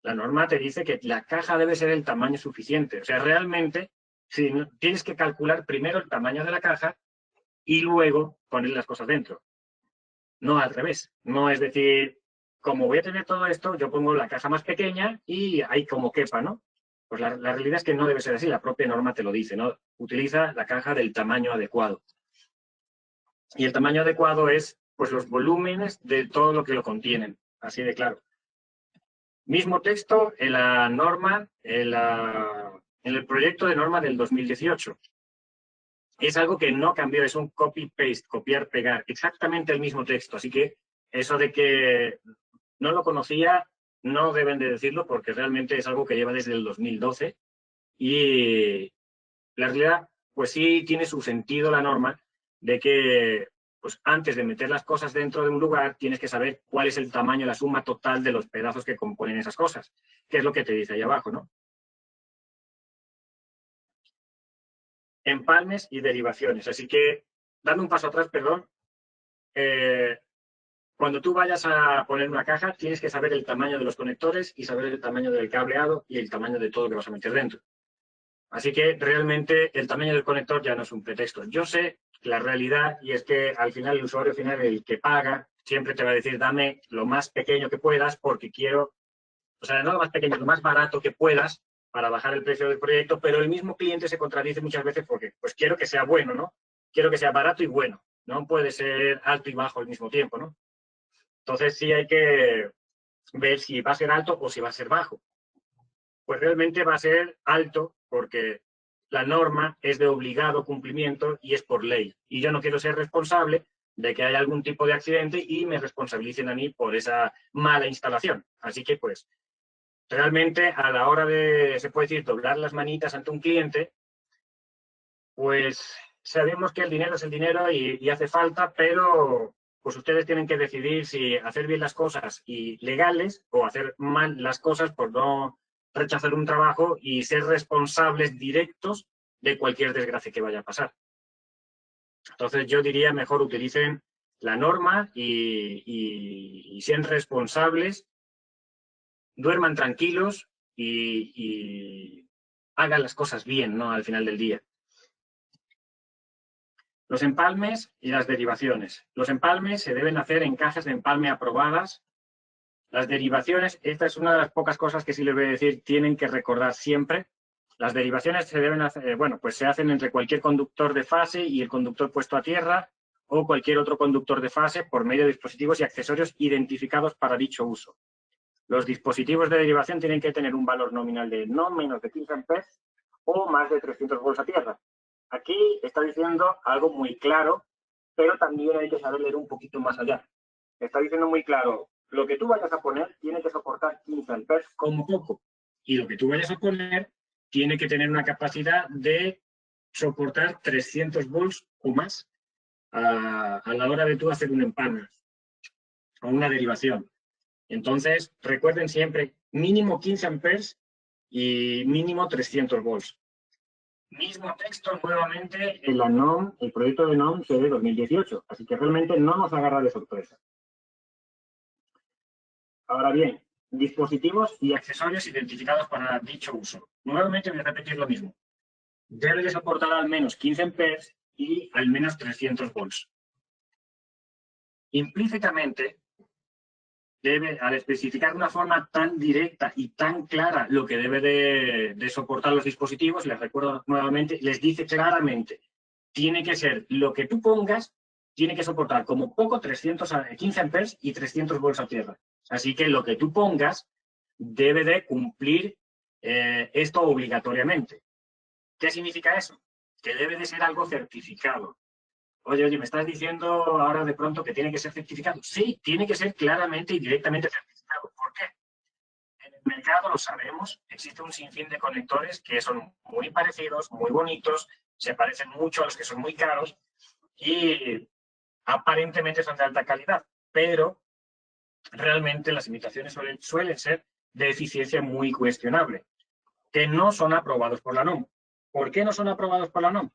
Speaker 1: La norma te dice que la caja debe ser el tamaño suficiente. O sea, realmente sí, tienes que calcular primero el tamaño de la caja y luego poner las cosas dentro. No al revés. No es decir, como voy a tener todo esto, yo pongo la caja más pequeña y ahí como quepa, ¿no? Pues la realidad es que no debe ser así. La propia norma te lo dice, ¿no? Utiliza la caja del tamaño adecuado. Y el tamaño adecuado es, pues, los volúmenes de todo lo que lo contienen. Así de claro. Mismo texto en la norma, en la en el proyecto de norma del 2018. Es algo que no cambió, es un copy-paste, copiar-pegar, exactamente el mismo texto. Así que eso de que no lo conocía, no deben de decirlo porque realmente es algo que lleva desde el 2012 y la realidad, pues sí tiene su sentido la norma de que pues antes de meter las cosas dentro de un lugar tienes que saber cuál es el tamaño, la suma total de los pedazos que componen esas cosas, que es lo que te dice ahí abajo, ¿no? Empalmes y derivaciones. Así que, dando un paso atrás, perdón, cuando tú vayas a poner una caja, tienes que saber el tamaño de los conectores y saber el tamaño del cableado y el tamaño de todo lo que vas a meter dentro. Así que realmente el tamaño del conector ya no es un pretexto. Yo sé la realidad y es que al final el usuario final, el que paga, siempre te va a decir dame lo más pequeño que puedas porque quiero, o sea, no lo más pequeño, lo más barato que puedas para bajar el precio del proyecto, pero el mismo cliente se contradice muchas veces porque pues quiero que sea bueno, ¿no? Quiero que sea barato y bueno. No puede ser alto y bajo al mismo tiempo, ¿no? Entonces sí hay que ver si va a ser alto o si va a ser bajo. Pues realmente va a ser alto porque la norma es de obligado cumplimiento y es por ley. Y yo no quiero ser responsable de que haya algún tipo de accidente y me responsabilicen a mí por esa mala instalación. Así que, pues, realmente a la hora de, se puede decir, doblar las manitas ante un cliente, pues sabemos que el dinero es el dinero y hace falta, pero pues ustedes tienen que decidir si hacer bien las cosas y legales o hacer mal las cosas por no rechazar un trabajo y ser responsables directos de cualquier desgracia que vaya a pasar. Entonces yo diría mejor utilicen la norma y sean responsables, duerman tranquilos y hagan las cosas bien, ¿no? Al final del día. Los empalmes y las derivaciones. Los empalmes se deben hacer en cajas de empalme aprobadas. Las derivaciones, esta es una de las pocas cosas que sí les voy a decir, tienen que recordar siempre. Las derivaciones se deben hacer, bueno, pues se hacen entre cualquier conductor de fase y el conductor puesto a tierra o cualquier otro conductor de fase por medio de dispositivos y accesorios identificados para dicho uso. Los dispositivos de derivación tienen que tener un valor nominal de no menos de 15 amperes o más de 300 volts a tierra. Aquí está diciendo algo muy claro, pero también hay que saber leer un poquito más allá. Está diciendo muy claro, lo que tú vayas a poner tiene que soportar 15 amperes como poco. Y lo que tú vayas a poner tiene que tener una capacidad de soportar 300 volts o más a la hora de tú hacer un empalme o una derivación. Entonces, recuerden siempre, mínimo 15 amperes y mínimo 300 volts. Mismo texto nuevamente en la NOM, el proyecto de NOM de 2018, así que realmente no nos agarra de sorpresa. Ahora bien, dispositivos y accesorios identificados para dicho uso. Nuevamente voy a repetir lo mismo. Debe de soportar al menos 15 amperes y al menos 300 volts. Implícitamente, debe, al especificar de una forma tan directa y tan clara lo que debe de soportar los dispositivos, les recuerdo nuevamente, les dice claramente, tiene que ser lo que tú pongas, tiene que soportar como poco 315 amperes y 300 volts a tierra. Así que lo que tú pongas debe de cumplir esto obligatoriamente. ¿Qué significa eso? Que debe de ser algo certificado. Oye, ¿me estás diciendo ahora de pronto que tiene que ser certificado? Sí, tiene que ser claramente y directamente certificado. ¿Por qué? En el mercado lo sabemos, existe un sinfín de conectores que son muy parecidos, muy bonitos, se parecen mucho a los que son muy caros y aparentemente son de alta calidad, pero realmente las imitaciones suelen ser de eficiencia muy cuestionable, que no son aprobados por la NOM. ¿Por qué no son aprobados por la NOM?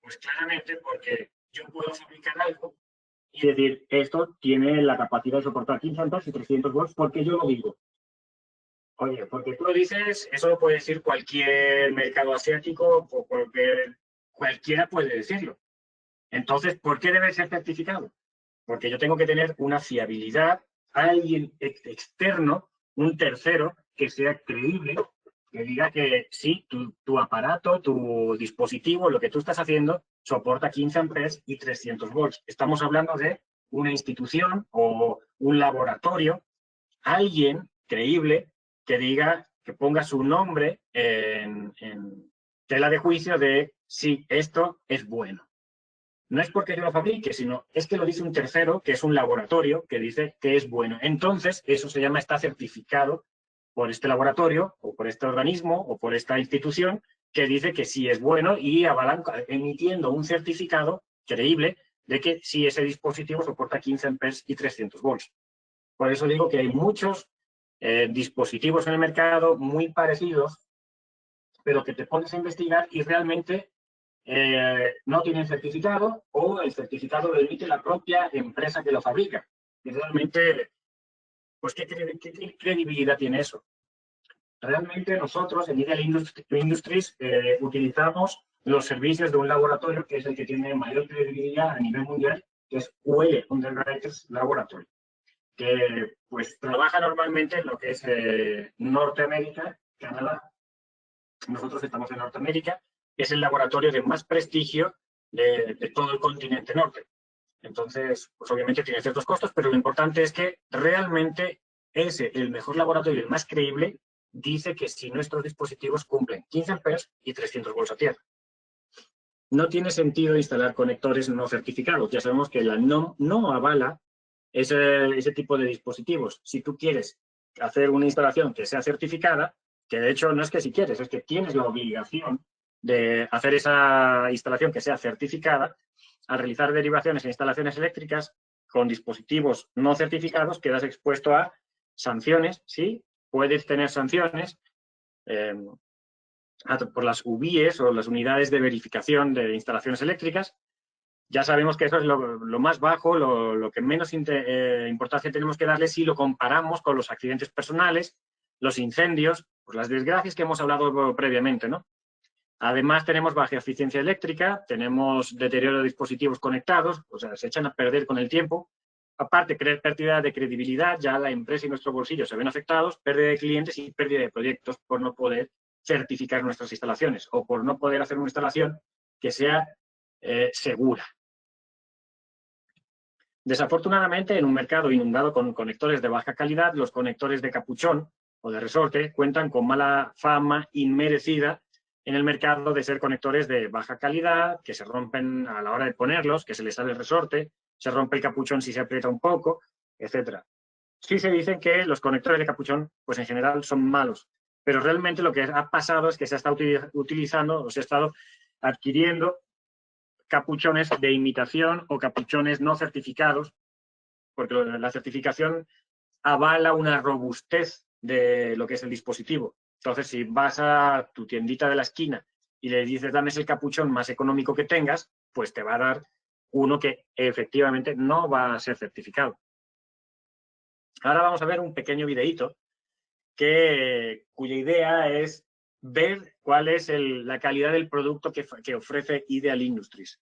Speaker 1: Pues claramente porque yo puedo fabricar algo y decir, esto tiene la capacidad de soportar 15 amperes y 300 volts porque yo lo digo. Oye, porque tú lo dices, eso lo puede decir cualquier mercado asiático o cualquiera puede decirlo. Entonces, ¿por qué debe ser certificado? Porque yo tengo que tener una fiabilidad, alguien externo, un tercero, que sea creíble, que diga que sí, tu aparato, tu dispositivo, lo que tú estás haciendo, soporta 15 amperes y 300 volts. Estamos hablando de una institución o un laboratorio, alguien creíble que diga que ponga su nombre en tela de juicio de si esto es bueno. No es porque yo lo fabrique, sino es que lo dice un tercero, que es un laboratorio, que dice que es bueno. Entonces, eso se llama, está certificado por este laboratorio, o por este organismo, o por esta institución, que dice que sí es bueno y avalan emitiendo un certificado creíble de que sí ese dispositivo soporta 15 amperes y 300 volts. Por eso digo que hay muchos dispositivos en el mercado muy parecidos, pero que te pones a investigar y realmente no tienen certificado o el certificado lo emite la propia empresa que lo fabrica. Y realmente, pues, ¿qué credibilidad tiene eso? Realmente nosotros en Ideal Industries utilizamos los servicios de un laboratorio que es el que tiene mayor credibilidad a nivel mundial, que es UL, Underwriters Laboratory, que pues trabaja normalmente en lo que es Norteamérica, Canadá. Nosotros estamos en Norteamérica, es el laboratorio de más prestigio de todo el continente norte. Entonces, pues obviamente tiene ciertos costos, pero lo importante es que realmente el mejor laboratorio, el más creíble, dice que si nuestros dispositivos cumplen 15 amperes y 300 volts a tierra. No tiene sentido instalar conectores no certificados. Ya sabemos que la NOM no avala ese tipo de dispositivos. Si tú quieres hacer una instalación que sea certificada, que de hecho no es que si quieres, es que tienes la obligación de hacer esa instalación que sea certificada, al realizar derivaciones e instalaciones eléctricas con dispositivos no certificados, quedas expuesto a sanciones, ¿sí? Puedes tener sanciones por las UBIEs o las unidades de verificación de instalaciones eléctricas. Ya sabemos que eso es lo más bajo, lo que menos importancia tenemos que darle si lo comparamos con los accidentes personales, los incendios, pues las desgracias que hemos hablado previamente, ¿no? Además, tenemos baja eficiencia eléctrica, tenemos deterioro de dispositivos conectados, o sea, se echan a perder con el tiempo. Aparte, pérdida de credibilidad, ya la empresa y nuestro bolsillo se ven afectados, pérdida de clientes y pérdida de proyectos por no poder certificar nuestras instalaciones o por no poder hacer una instalación que sea segura. Desafortunadamente, en un mercado inundado con conectores de baja calidad, los conectores de capuchón o de resorte cuentan con mala fama inmerecida en el mercado de ser conectores de baja calidad, que se rompen a la hora de ponerlos, que se les sale el resorte, se rompe el capuchón si se aprieta un poco, etc. Sí se dice que los conectores de capuchón, pues en general son malos, pero realmente lo que ha pasado es que se ha estado utilizando o se ha estado adquiriendo capuchones de imitación o capuchones no certificados, porque la certificación avala una robustez de lo que es el dispositivo. Entonces, si vas a tu tiendita de la esquina y le dices, dame el capuchón más económico que tengas, pues te va a dar uno que efectivamente no va a ser certificado. Ahora vamos a ver un pequeño videíto cuya idea es ver cuál es la calidad del producto que ofrece Ideal Industries.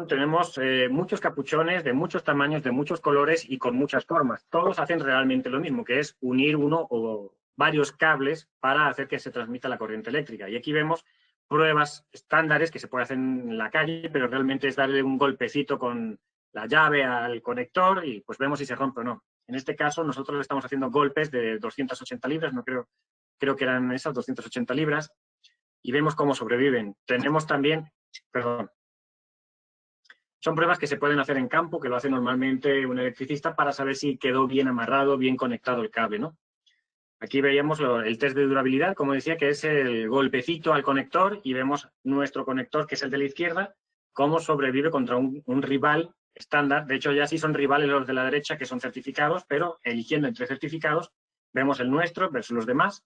Speaker 1: Tenemos muchos capuchones de muchos tamaños, de muchos colores y con muchas formas. Todos hacen realmente lo mismo, que es unir uno o varios cables para hacer que se transmita la corriente eléctrica. Y aquí vemos pruebas estándares que se puede hacer en la calle, pero realmente es darle un golpecito con la llave al conector y pues vemos si se rompe o no. En este caso nosotros estamos haciendo golpes de 280 libras, no creo que eran esas 280 libras, y vemos cómo sobreviven. Tenemos también, perdón, son pruebas que se pueden hacer en campo, que lo hace normalmente un electricista para saber si quedó bien amarrado, bien conectado el cable, ¿no? Aquí veíamos el test de durabilidad, como decía, que es el golpecito al conector y vemos nuestro conector, que es el de la izquierda, cómo sobrevive contra un rival estándar. De hecho, ya sí son rivales los de la derecha, que son certificados, pero eligiendo entre certificados, vemos el nuestro versus los demás.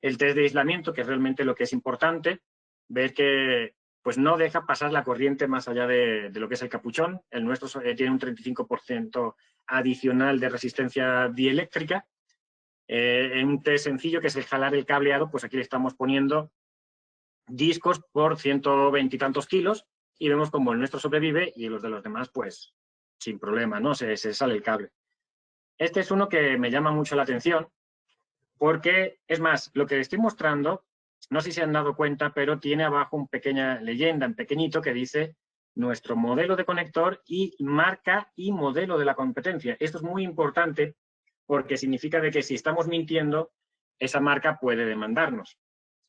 Speaker 1: El test de aislamiento, que es realmente lo que es importante, ver que pues no deja pasar la corriente más allá de lo que es el capuchón. El nuestro tiene un 35% adicional de resistencia dieléctrica. En un test sencillo, que es el jalar el cableado, pues aquí le estamos poniendo discos por 120 y tantos kilos y vemos como el nuestro sobrevive y los de los demás, pues sin problema, ¿no? Se sale el cable. Este es uno que me llama mucho la atención porque, es más, lo que estoy mostrando, no sé si se han dado cuenta, pero tiene abajo una pequeña leyenda, en pequeñito, que dice nuestro modelo de conector y marca y modelo de la competencia. Esto es muy importante porque significa de que si estamos mintiendo, esa marca puede demandarnos.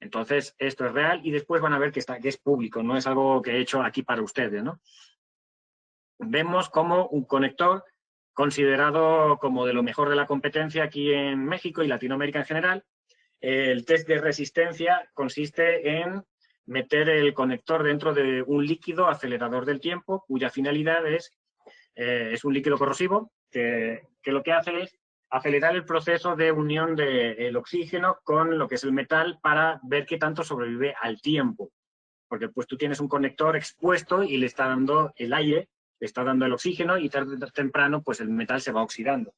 Speaker 1: Entonces, esto es real y después van a ver que es público, no es algo que he hecho aquí para ustedes, ¿no? Vemos como un conector considerado como de lo mejor de la competencia aquí en México y Latinoamérica en general. El test de resistencia consiste en meter el conector dentro de un líquido acelerador del tiempo, cuya finalidad es un líquido corrosivo que lo que hace es acelerar el proceso de unión del oxígeno con lo que es el metal para ver qué tanto sobrevive al tiempo. Porque pues tú tienes un conector expuesto y le está dando el aire, le está dando el oxígeno y tarde o temprano pues el metal se va oxidando.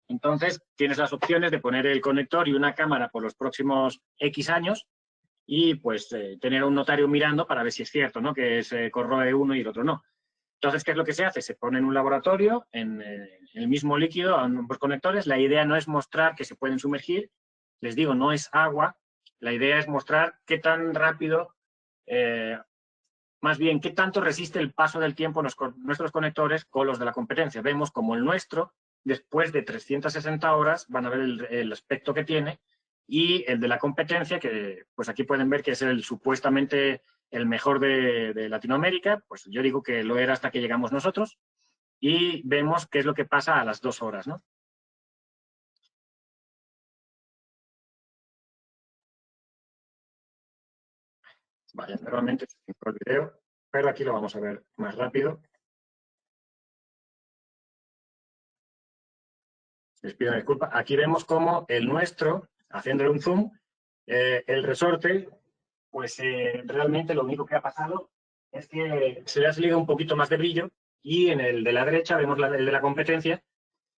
Speaker 1: Entonces tienes las opciones de poner el conector y una cámara por los próximos X años y pues tener a un notario mirando para ver si es cierto, ¿no? Que se corroe uno y el otro no. Entonces, ¿qué es lo que se hace? Se pone en un laboratorio, en el mismo líquido, ambos conectores. La idea no es mostrar que se pueden sumergir, les digo, no es agua. La idea es mostrar qué tan rápido, más bien, qué tanto resiste el paso del tiempo nuestros conectores con los de la competencia. Vemos como el nuestro, después de 360 horas, van a ver el aspecto que tiene, y el de la competencia, que pues aquí pueden ver que es el supuestamente el mejor de Latinoamérica, pues yo digo que lo era hasta que llegamos nosotros, y vemos qué es lo que pasa a las 2 horas, ¿no? Vale, normalmente es el video, pero aquí lo vamos a ver más rápido. Les pido disculpas. Aquí vemos cómo el nuestro, haciéndole un zoom, el resorte, pues realmente lo único que ha pasado es que se le ha salido un poquito más de brillo y en el de la derecha vemos el de la competencia,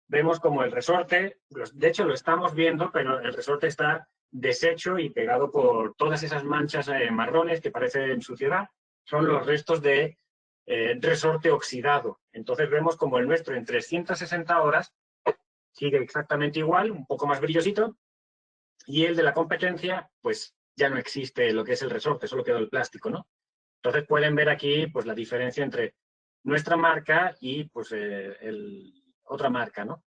Speaker 1: vemos como el resorte, de hecho lo estamos viendo, pero el resorte está deshecho y pegado por todas esas manchas marrones que parecen suciedad, son los restos de resorte oxidado. Entonces vemos como el nuestro en 360 horas sigue exactamente igual, un poco más brillosito, y el de la competencia, pues ya no existe lo que es el resorte, solo quedó el plástico, ¿no? Entonces pueden ver aquí pues la diferencia entre nuestra marca y pues otra marca, ¿no?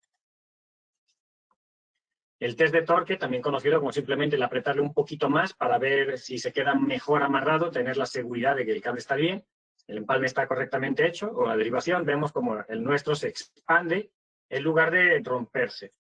Speaker 1: El test de torque, también conocido como simplemente el apretarle un poquito más para ver si se queda mejor amarrado, tener la seguridad de que el cable está bien, el empalme está correctamente hecho, o la derivación, vemos como el nuestro se expande en lugar de romperse.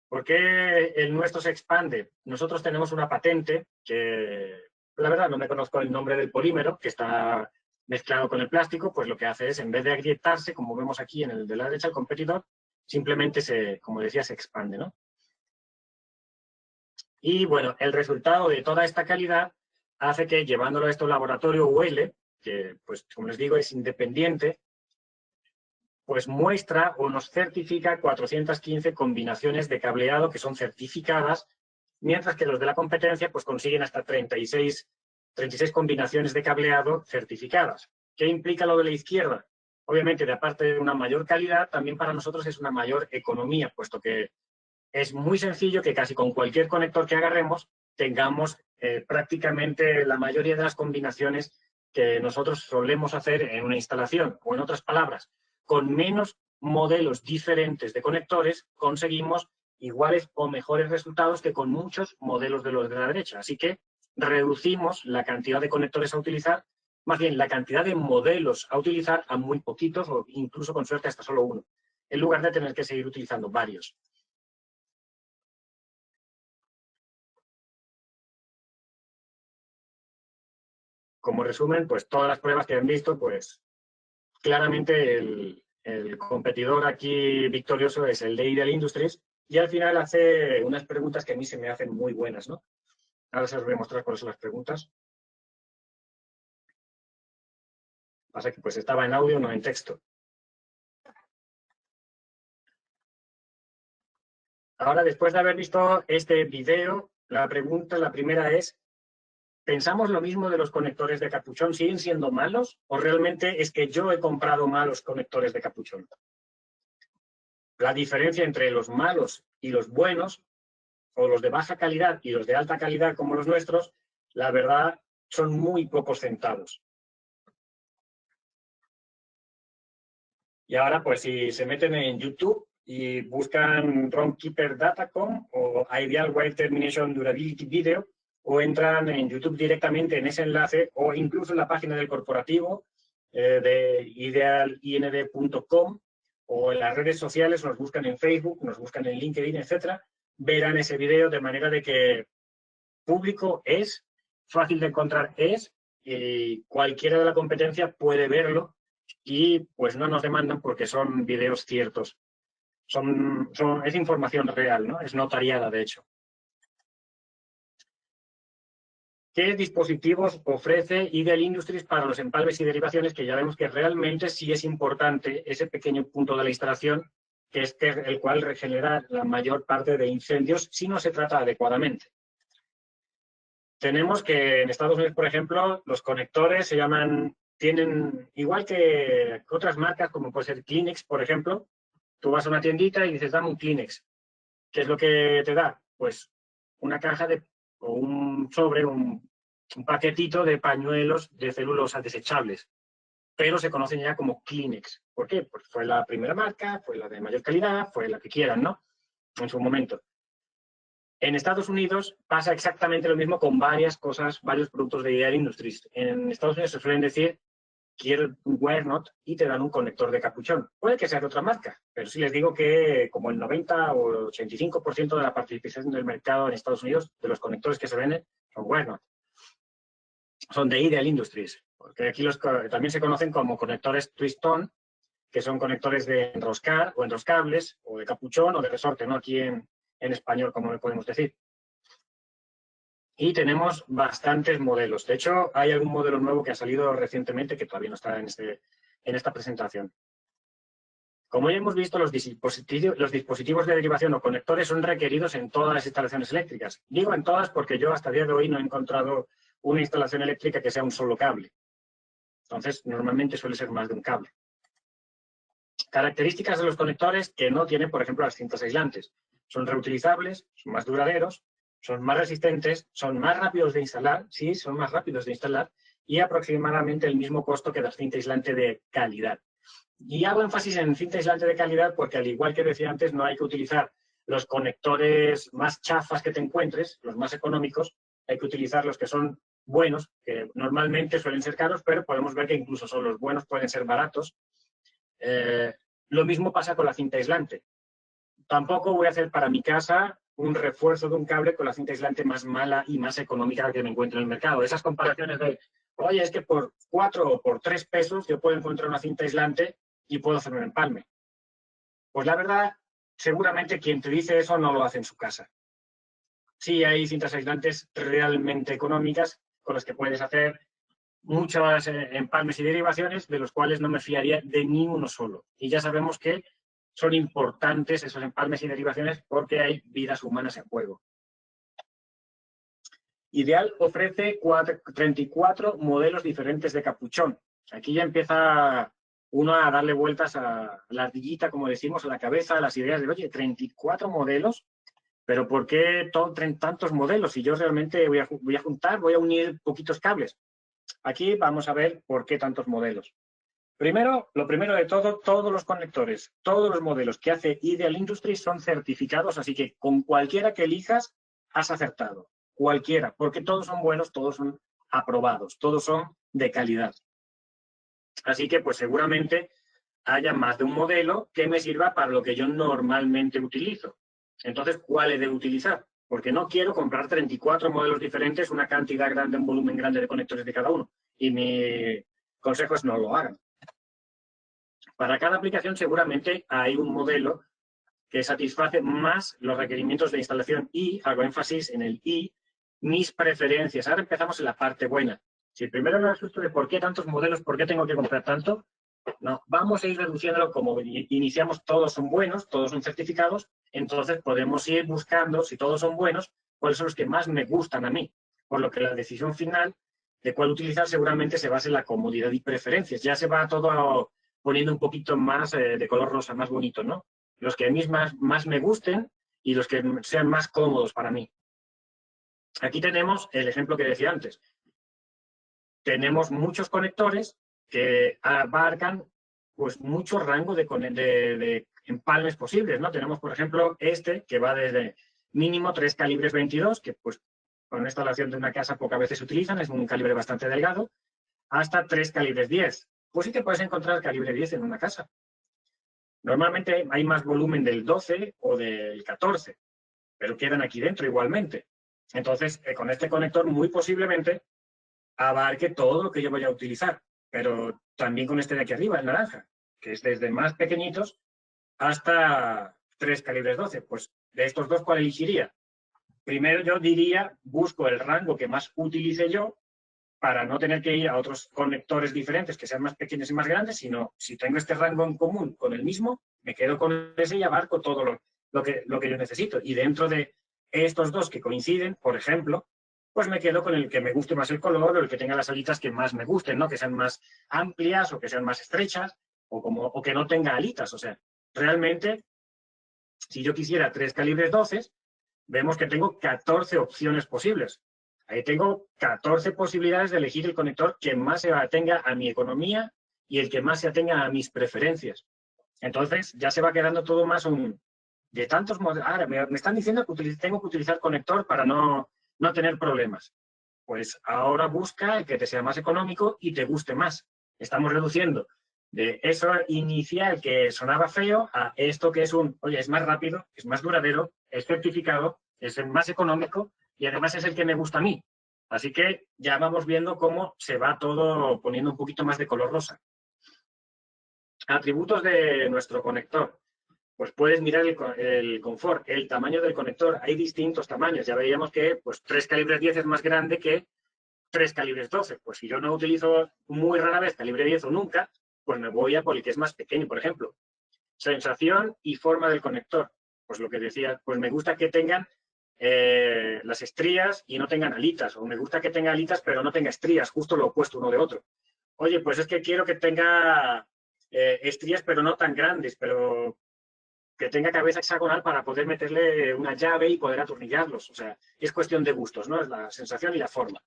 Speaker 1: ¿Por qué el nuestro se expande? Nosotros tenemos una patente que, la verdad, no me conozco el nombre del polímero, que está mezclado con el plástico, pues lo que hace es, en vez de agrietarse, como vemos aquí en el de la derecha, el competidor, simplemente como decía, se expande, ¿no? Y bueno, el resultado de toda esta calidad hace que, llevándolo a este laboratorio UL, que, pues, como les digo, es independiente, pues muestra o nos certifica 415 combinaciones de cableado que son certificadas, mientras que los de la competencia pues consiguen hasta 36 combinaciones de cableado certificadas. ¿Qué implica lo de la izquierda? Obviamente, de aparte de una mayor calidad, también para nosotros es una mayor economía, puesto que es muy sencillo que casi con cualquier conector que agarremos tengamos prácticamente la mayoría de las combinaciones que nosotros solemos hacer en una instalación. O en otras palabras, con menos modelos diferentes de conectores conseguimos iguales o mejores resultados que con muchos modelos de los de la derecha. Así que reducimos la cantidad de conectores a utilizar, más bien la cantidad de modelos a utilizar a muy poquitos o incluso con suerte hasta solo uno, en lugar de tener que seguir utilizando varios. Como resumen, pues todas las pruebas que han visto, pues claramente el competidor aquí victorioso es el de Ideal Industries y al final hace unas preguntas que a mí se me hacen muy buenas, ¿no? Ahora se os voy a mostrar cuáles son las preguntas. Pasa que pues estaba en audio, no en texto. Ahora, después de haber visto este video, la primera es, ¿pensamos lo mismo de los conectores de capuchón? ¿Siguen siendo malos? ¿O realmente es que yo he comprado malos conectores de capuchón? La diferencia entre los malos y los buenos, o los de baja calidad y los de alta calidad como los nuestros, la verdad son muy pocos centavos. Y ahora, pues si se meten en YouTube y buscan Runkeeper Datacom o Ideal Wire Termination Durability Video, o entran en YouTube directamente en ese enlace o incluso en la página del corporativo de idealind.com, o en las redes sociales, nos buscan en Facebook, nos buscan en LinkedIn, etcétera, verán ese video, de manera de que público es, fácil de encontrar es, y cualquiera de la competencia puede verlo y pues no nos demandan porque son videos ciertos. Es información real, ¿no? Es notariada, de hecho. ¿Qué dispositivos ofrece Ideal Industries para los empalmes y derivaciones? Que ya vemos que realmente sí es importante ese pequeño punto de la instalación, que es el cual regenera la mayor parte de incendios si no se trata adecuadamente. Tenemos que en Estados Unidos, por ejemplo, los conectores se llaman, tienen, igual que otras marcas, como puede ser Kleenex, por ejemplo, tú vas a una tiendita y dices, dame un Kleenex. ¿Qué es lo que te da? Pues una caja o un sobre, un paquetito de pañuelos de celulosa desechables, pero se conocen ya como Kleenex. ¿Por qué? Porque fue la primera marca, fue la de mayor calidad, fue la que quieran, ¿no? En su momento. En Estados Unidos pasa exactamente lo mismo con varias cosas, varios productos de Ideal Industries. En Estados Unidos se suelen decir, quiero un WireNut y te dan un conector de capuchón. Puede que sea de otra marca, pero sí les digo que como el 90 o 85% de la participación del mercado en Estados Unidos, de los conectores que se venden, son WireNut. Son de Ideal Industries, porque aquí también se conocen como conectores Twist-On, que son conectores de enroscar o enroscables, o de capuchón o de resorte, ¿no? Aquí en español, como le podemos decir. Y tenemos bastantes modelos. De hecho, hay algún modelo nuevo que ha salido recientemente que todavía no está en esta presentación. Como ya hemos visto, los dispositivos de derivación o conectores son requeridos en todas las instalaciones eléctricas. Digo en todas porque yo hasta el día de hoy no he encontrado una instalación eléctrica que sea un solo cable. Entonces, normalmente suele ser más de un cable. Características de los conectores que no tienen, por ejemplo, las cintas aislantes. Son reutilizables, son más duraderos, son más resistentes, son más rápidos de instalar, sí, son más rápidos de instalar, y aproximadamente el mismo costo que la cinta aislante de calidad. Y hago énfasis en cinta aislante de calidad porque, al igual que decía antes, no hay que utilizar los conectores más chafas que te encuentres, los más económicos, hay que utilizar los que son buenos, que normalmente suelen ser caros, pero podemos ver que incluso son los buenos, pueden ser baratos. Lo mismo pasa con la cinta aislante. Tampoco voy a hacer para mi casa un refuerzo de un cable con la cinta aislante más mala y más económica que me encuentro en el mercado. Esas comparaciones de, oye, es que por 4 o por 3 pesos yo puedo encontrar una cinta aislante y puedo hacer un empalme. Pues la verdad, seguramente quien te dice eso no lo hace en su casa. Sí hay cintas aislantes realmente económicas con las que puedes hacer muchos empalmes y derivaciones, de los cuales no me fiaría de ni uno solo. Y ya sabemos que son importantes esos empalmes y derivaciones porque hay vidas humanas en juego. Ideal ofrece 34 modelos diferentes de capuchón. Aquí ya empieza uno a darle vueltas a la ardillita, como decimos, a la cabeza, a las ideas de, oye, 34 modelos, pero ¿por qué tantos modelos? Si yo realmente voy a juntar, voy a unir poquitos cables. Aquí vamos a ver por qué tantos modelos. Primero, lo primero de todo, todos los conectores, todos los modelos que hace Ideal Industries son certificados, así que con cualquiera que elijas has acertado. Cualquiera, porque todos son buenos, todos son aprobados, todos son de calidad. Así que pues seguramente haya más de un modelo que me sirva para lo que yo normalmente utilizo. Entonces, ¿cuál he de utilizar? Porque no quiero comprar 34 modelos diferentes, una cantidad grande, un volumen grande de conectores de cada uno. Y mi consejo es no lo hagan. Para cada aplicación seguramente hay un modelo que satisface más los requerimientos de instalación y, hago énfasis en el y, mis preferencias. Ahora empezamos en la parte buena. Si primero me asusto de por qué tantos modelos, por qué tengo que comprar tanto, no, vamos a ir reduciéndolo. Como iniciamos, todos son buenos, todos son certificados, entonces podemos ir buscando, si todos son buenos, cuáles son los que más me gustan a mí. Por lo que la decisión final de cuál utilizar seguramente se basa en la comodidad y preferencias. Ya se va todo poniendo un poquito más de color rosa, más bonito, ¿no? Los que a mí más me gusten y los que sean más cómodos para mí. Aquí tenemos el ejemplo que decía antes. Tenemos muchos conectores que abarcan pues mucho rango de empalmes posibles, ¿no? Tenemos, por ejemplo, este que va desde mínimo 3 calibres 22, que pues con una instalación de una casa pocas veces se utilizan, es un calibre bastante delgado, hasta 3 calibres 10. Pues sí te puedes encontrar calibre 10 en una casa. Normalmente hay más volumen del 12 o del 14, pero quedan aquí dentro igualmente. Entonces, con este conector muy posiblemente abarque todo lo que yo vaya a utilizar, pero también con este de aquí arriba, el naranja, que es desde más pequeñitos hasta 3 calibres 12. Pues de estos dos, ¿cuál elegiría? Primero yo diría, busco el rango que más utilice yo para no tener que ir a otros conectores diferentes que sean más pequeños y más grandes, sino si tengo este rango en común con el mismo, me quedo con ese y abarco todo lo que yo necesito. Y dentro de estos dos que coinciden, por ejemplo, pues me quedo con el que me guste más el color o el que tenga las alitas que más me gusten, ¿no? Que sean más amplias o que sean más estrechas o que no tenga alitas. O sea, realmente, si yo quisiera 3 calibres 12, vemos que tengo 14 opciones posibles. Ahí tengo 14 posibilidades de elegir el conector que más se atenga a mi economía y el que más se atenga a mis preferencias. Entonces, ya se va quedando todo más de tantos modelos. Ahora, me están diciendo que tengo que utilizar conector para no tener problemas. Pues ahora busca el que te sea más económico y te guste más. Estamos reduciendo de eso inicial que sonaba feo a esto que es oye, es más rápido, es más duradero, es certificado, es el más económico y además es el que me gusta a mí. Así que ya vamos viendo cómo se va todo poniendo un poquito más de color rosa. Atributos de nuestro conector. Pues puedes mirar el confort, el tamaño del conector. Hay distintos tamaños. Ya veíamos que pues 3 calibres 10 es más grande que 3 calibres 12. Pues si yo no utilizo muy rara vez calibre 10 o nunca, pues me voy a por el que es más pequeño, por ejemplo. Sensación y forma del conector. Pues lo que decía, pues me gusta que tengan las estrías y no tengan alitas. O me gusta que tenga alitas pero no tenga estrías, justo lo opuesto uno de otro. Oye, pues es que quiero que tenga estrías pero no tan grandes, pero que tenga cabeza hexagonal para poder meterle una llave y poder atornillarlos. O sea, es cuestión de gustos, ¿no? Es la sensación y la forma.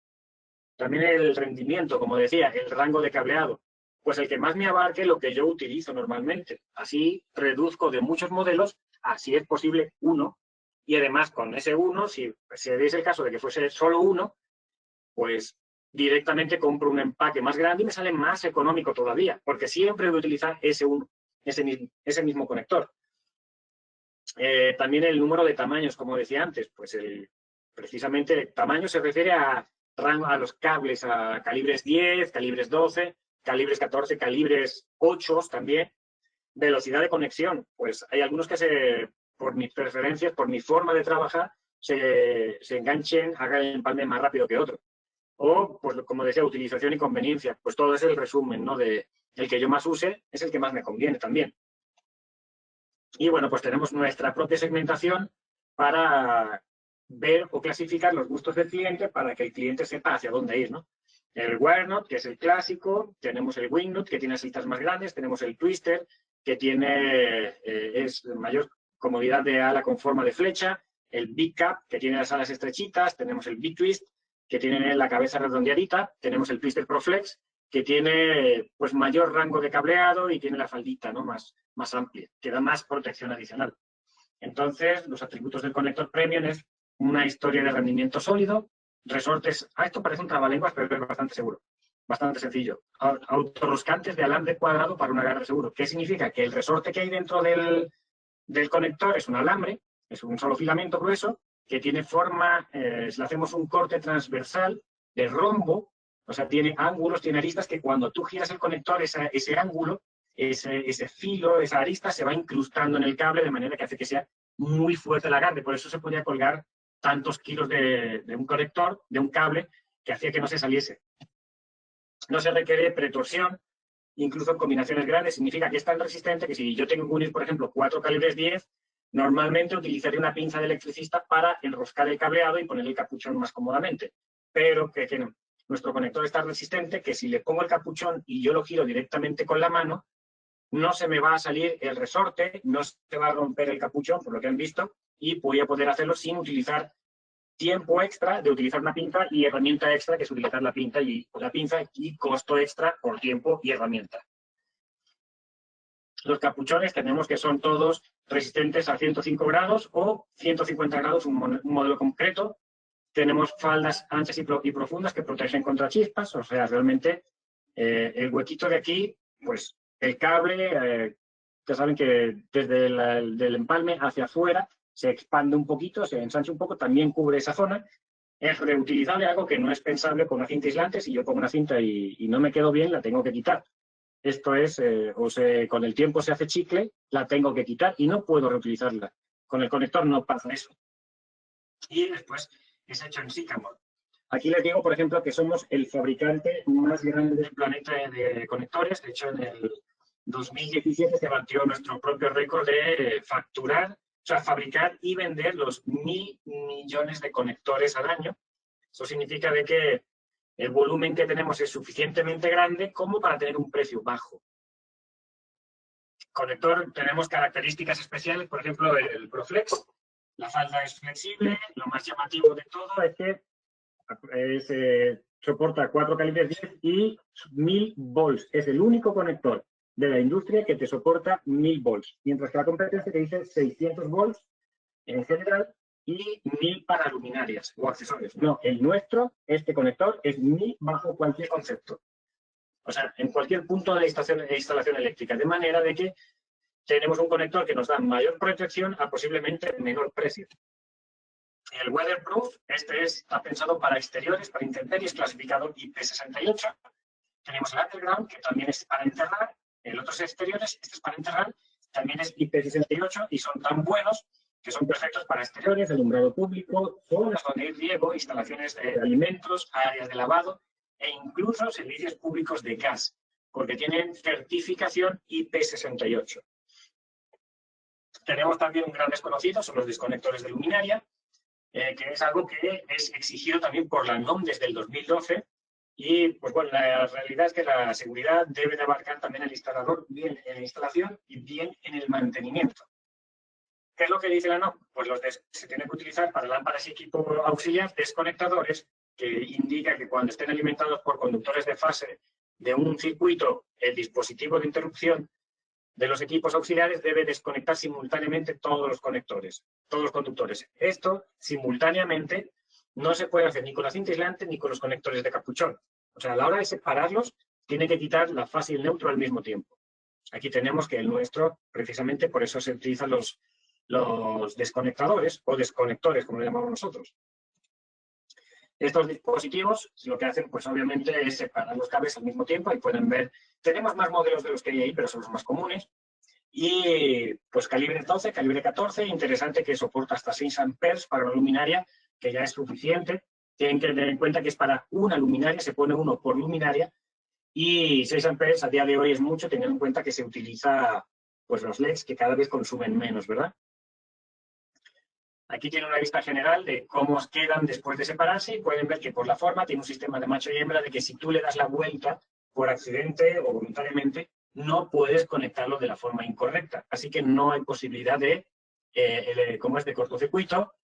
Speaker 1: También el rendimiento, como decía, el rango de cableado. Pues el que más me abarque lo que yo utilizo normalmente. Así reduzco de muchos modelos a, si es posible, uno. Y además, con ese uno, si es el caso de que fuese solo uno, pues directamente compro un empaque más grande y me sale más económico todavía, porque siempre voy a utilizar ese mismo conector. También el número de tamaños, como decía antes, pues precisamente el tamaño se refiere a los cables, a calibres 10, calibres 12, calibres 14, calibres 8 también. Velocidad de conexión, pues hay algunos que por mis preferencias, por mi forma de trabajar, se enganchen, hagan el empalme más rápido que otro. O, pues como decía, utilización y conveniencia, pues todo es el resumen, ¿no? El que yo más use es el que más me conviene también. Y bueno, pues tenemos nuestra propia segmentación para ver o clasificar los gustos del cliente para que el cliente sepa hacia dónde ir, ¿no? El WireNut, que es el clásico, tenemos el WingNut, que tiene salitas más grandes, tenemos el Twister, que es mayor comodidad de ala con forma de flecha, el Big Cap, que tiene las alas estrechitas, tenemos el Big Twist, que tiene la cabeza redondeadita, tenemos el Twister Pro Flex, que tiene pues mayor rango de cableado y tiene la faldita, ¿no? más amplia, que da más protección adicional. Entonces, los atributos del conector Premium es una historia de rendimiento sólido, resortes, esto parece un trabalenguas, pero es bastante seguro, bastante sencillo. Autorroscantes de alambre cuadrado para un agarre seguro. ¿Qué significa? Que el resorte que hay dentro del conector es un alambre, es un solo filamento grueso, que tiene forma, si le hacemos un corte transversal de rombo, o sea, tiene ángulos, tiene aristas que cuando tú giras el conector, ese ángulo, ese filo, esa arista se va incrustando en el cable de manera que hace que sea muy fuerte el agarre. Por eso se podía colgar tantos kilos de un conector, de un cable, que hacía que no se saliese. No se requiere pretorsión, incluso en combinaciones grandes. Significa que es tan resistente que si yo tengo que unir, por ejemplo, 4 calibres 10, normalmente utilizaría una pinza de electricista para enroscar el cableado y poner el capuchón más cómodamente. Pero que no. Nuestro conector es tan resistente que si le pongo el capuchón y yo lo giro directamente con la mano, no se me va a salir el resorte, no se va a romper el capuchón, por lo que han visto, y voy a poder hacerlo sin utilizar tiempo extra de utilizar una pinza y herramienta extra, que es utilizar la pinza y costo extra por tiempo y herramienta. Los capuchones tenemos que son todos resistentes a 105 grados o 150 grados, un modelo concreto. Tenemos faldas anchas y profundas que protegen contra chispas, o sea, realmente el huequito de aquí, pues el cable, ya saben que desde el empalme hacia afuera se expande un poquito, se ensancha un poco, también cubre esa zona. Es reutilizable, algo que no es pensable con una cinta aislante. Si yo pongo una cinta y no me quedo bien, la tengo que quitar. Esto es, con el tiempo se hace chicle, la tengo que quitar y no puedo reutilizarla. Con el conector no pasa eso. Y después es hecho en Sycamore. Aquí les digo, por ejemplo, que somos el fabricante más grande del planeta de conectores. De hecho, en el 2017 se batió nuestro propio récord de facturar, o sea, fabricar y vender los 1.000 millones de conectores al año. Eso significa de que el volumen que tenemos es suficientemente grande como para tener un precio bajo. Conector, tenemos características especiales, por ejemplo, el ProFlex. La falda es flexible. Lo más llamativo de todo es que soporta 4 calibres 10 y 1000 volts. Es el único conector de la industria que te soporta 1000 volts, mientras que la competencia te dice 600 volts en general y 1000 para luminarias o accesorios. No, el nuestro, este conector, es 1000 bajo cualquier concepto. O sea, en cualquier punto de la instalación eléctrica, de manera de que tenemos un conector que nos da mayor protección a posiblemente menor precio. El weatherproof, está pensado para exteriores, para intemperies, clasificado IP68. Tenemos el underground, que también es para enterrar. El otro es exteriores, este es para enterrar. También es IP68 y son tan buenos que son perfectos para exteriores, alumbrado público, zonas donde hay riego, instalaciones de alimentos, áreas de lavado e incluso servicios públicos de gas, porque tienen certificación IP68. Tenemos también un gran desconocido, son los desconectores de luminaria, que es algo que es exigido también por la NOM desde el 2012. Y, pues bueno, la realidad es que la seguridad debe de abarcar también el instalador, bien en la instalación y bien en el mantenimiento. ¿Qué es lo que dice la NOM? Pues se tienen que utilizar para lámparas y equipo auxiliar desconectadores, que indica que cuando estén alimentados por conductores de fase de un circuito, el dispositivo de interrupción de los equipos auxiliares debe desconectar simultáneamente todos los conectores, todos los conductores. Esto, simultáneamente, no se puede hacer ni con la cinta aislante ni con los conectores de capuchón. O sea, a la hora de separarlos, tiene que quitar la fase y el neutro al mismo tiempo. Aquí tenemos que el nuestro, precisamente por eso se utilizan los desconectadores o desconectores, como lo llamamos nosotros. Estos dispositivos lo que hacen, pues obviamente, es separar los cables al mismo tiempo y pueden ver, tenemos más modelos de los que hay ahí, pero son los más comunes. Y pues calibre 12, calibre 14, interesante que soporta hasta 6 amperes para una luminaria, que ya es suficiente. Tienen que tener en cuenta que es para una luminaria, se pone uno por luminaria, y 6 amperes a día de hoy es mucho, teniendo en cuenta que se utiliza pues los LEDs, que cada vez consumen menos, ¿verdad? Aquí tiene una vista general de cómo quedan después de separarse y pueden ver que por la forma tiene un sistema de macho y hembra de que si tú le das la vuelta por accidente o voluntariamente, no puedes conectarlo de la forma incorrecta. Así que no hay posibilidad de cortocircuito,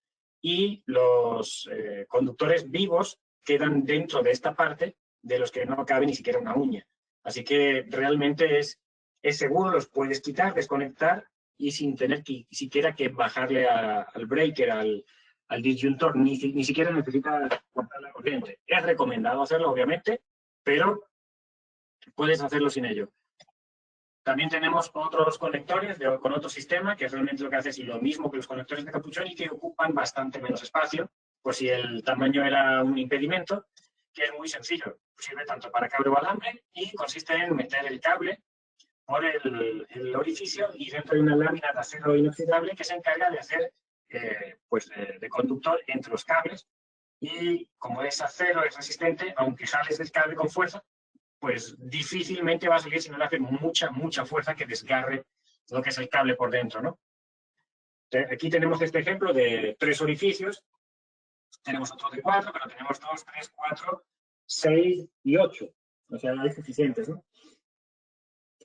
Speaker 1: y los conductores vivos quedan dentro de esta parte de los que no cabe ni siquiera una uña. Así que realmente es seguro, los puedes quitar, desconectar y sin tener siquiera que bajarle al breaker, al disyuntor, ni siquiera necesita cortar la corriente. Es recomendado hacerlo, obviamente, pero puedes hacerlo sin ello. También tenemos otros conectores con otro sistema, que realmente lo que hace es lo mismo que los conectores de capuchón y que ocupan bastante menos espacio, por si el tamaño era un impedimento, que es muy sencillo. Sirve tanto para cable o alambre y consiste en meter el cable por el orificio y dentro de una lámina de acero inoxidable que se encarga de hacer de conductor entre los cables. Y como es acero, es resistente, aunque jales del cable con fuerza, pues difícilmente va a salir si no le hace mucha fuerza que desgarre lo que es el cable por dentro, ¿no? Aquí tenemos este ejemplo de 3 orificios. Tenemos otro de 4, pero tenemos 2, 3, 4, 6 y 8. O sea, hay suficientes, ¿no?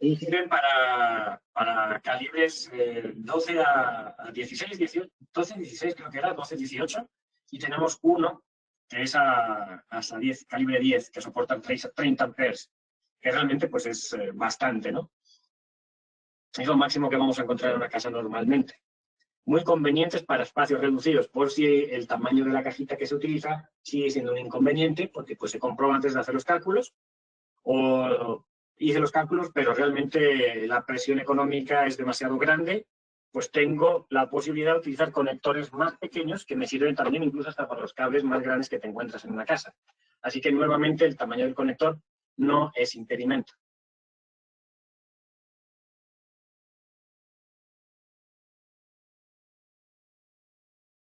Speaker 1: Y sirven para calibres 12 a 16, 18, 12, 16 creo que era, 12, 18. Y tenemos uno que es hasta 10, calibre 10, que soportan 30 amperes, que realmente pues es bastante, ¿no? Es lo máximo que vamos a encontrar en una casa normalmente. Muy convenientes para espacios reducidos, por si el tamaño de la cajita que se utiliza sigue siendo un inconveniente, porque pues se comprobó antes de hacer los cálculos, o hice los cálculos, pero realmente la presión económica es demasiado grande, pues tengo la posibilidad de utilizar conectores más pequeños que me sirven también incluso hasta para los cables más grandes que te encuentras en una casa. Así que nuevamente el tamaño del conector no es impedimento.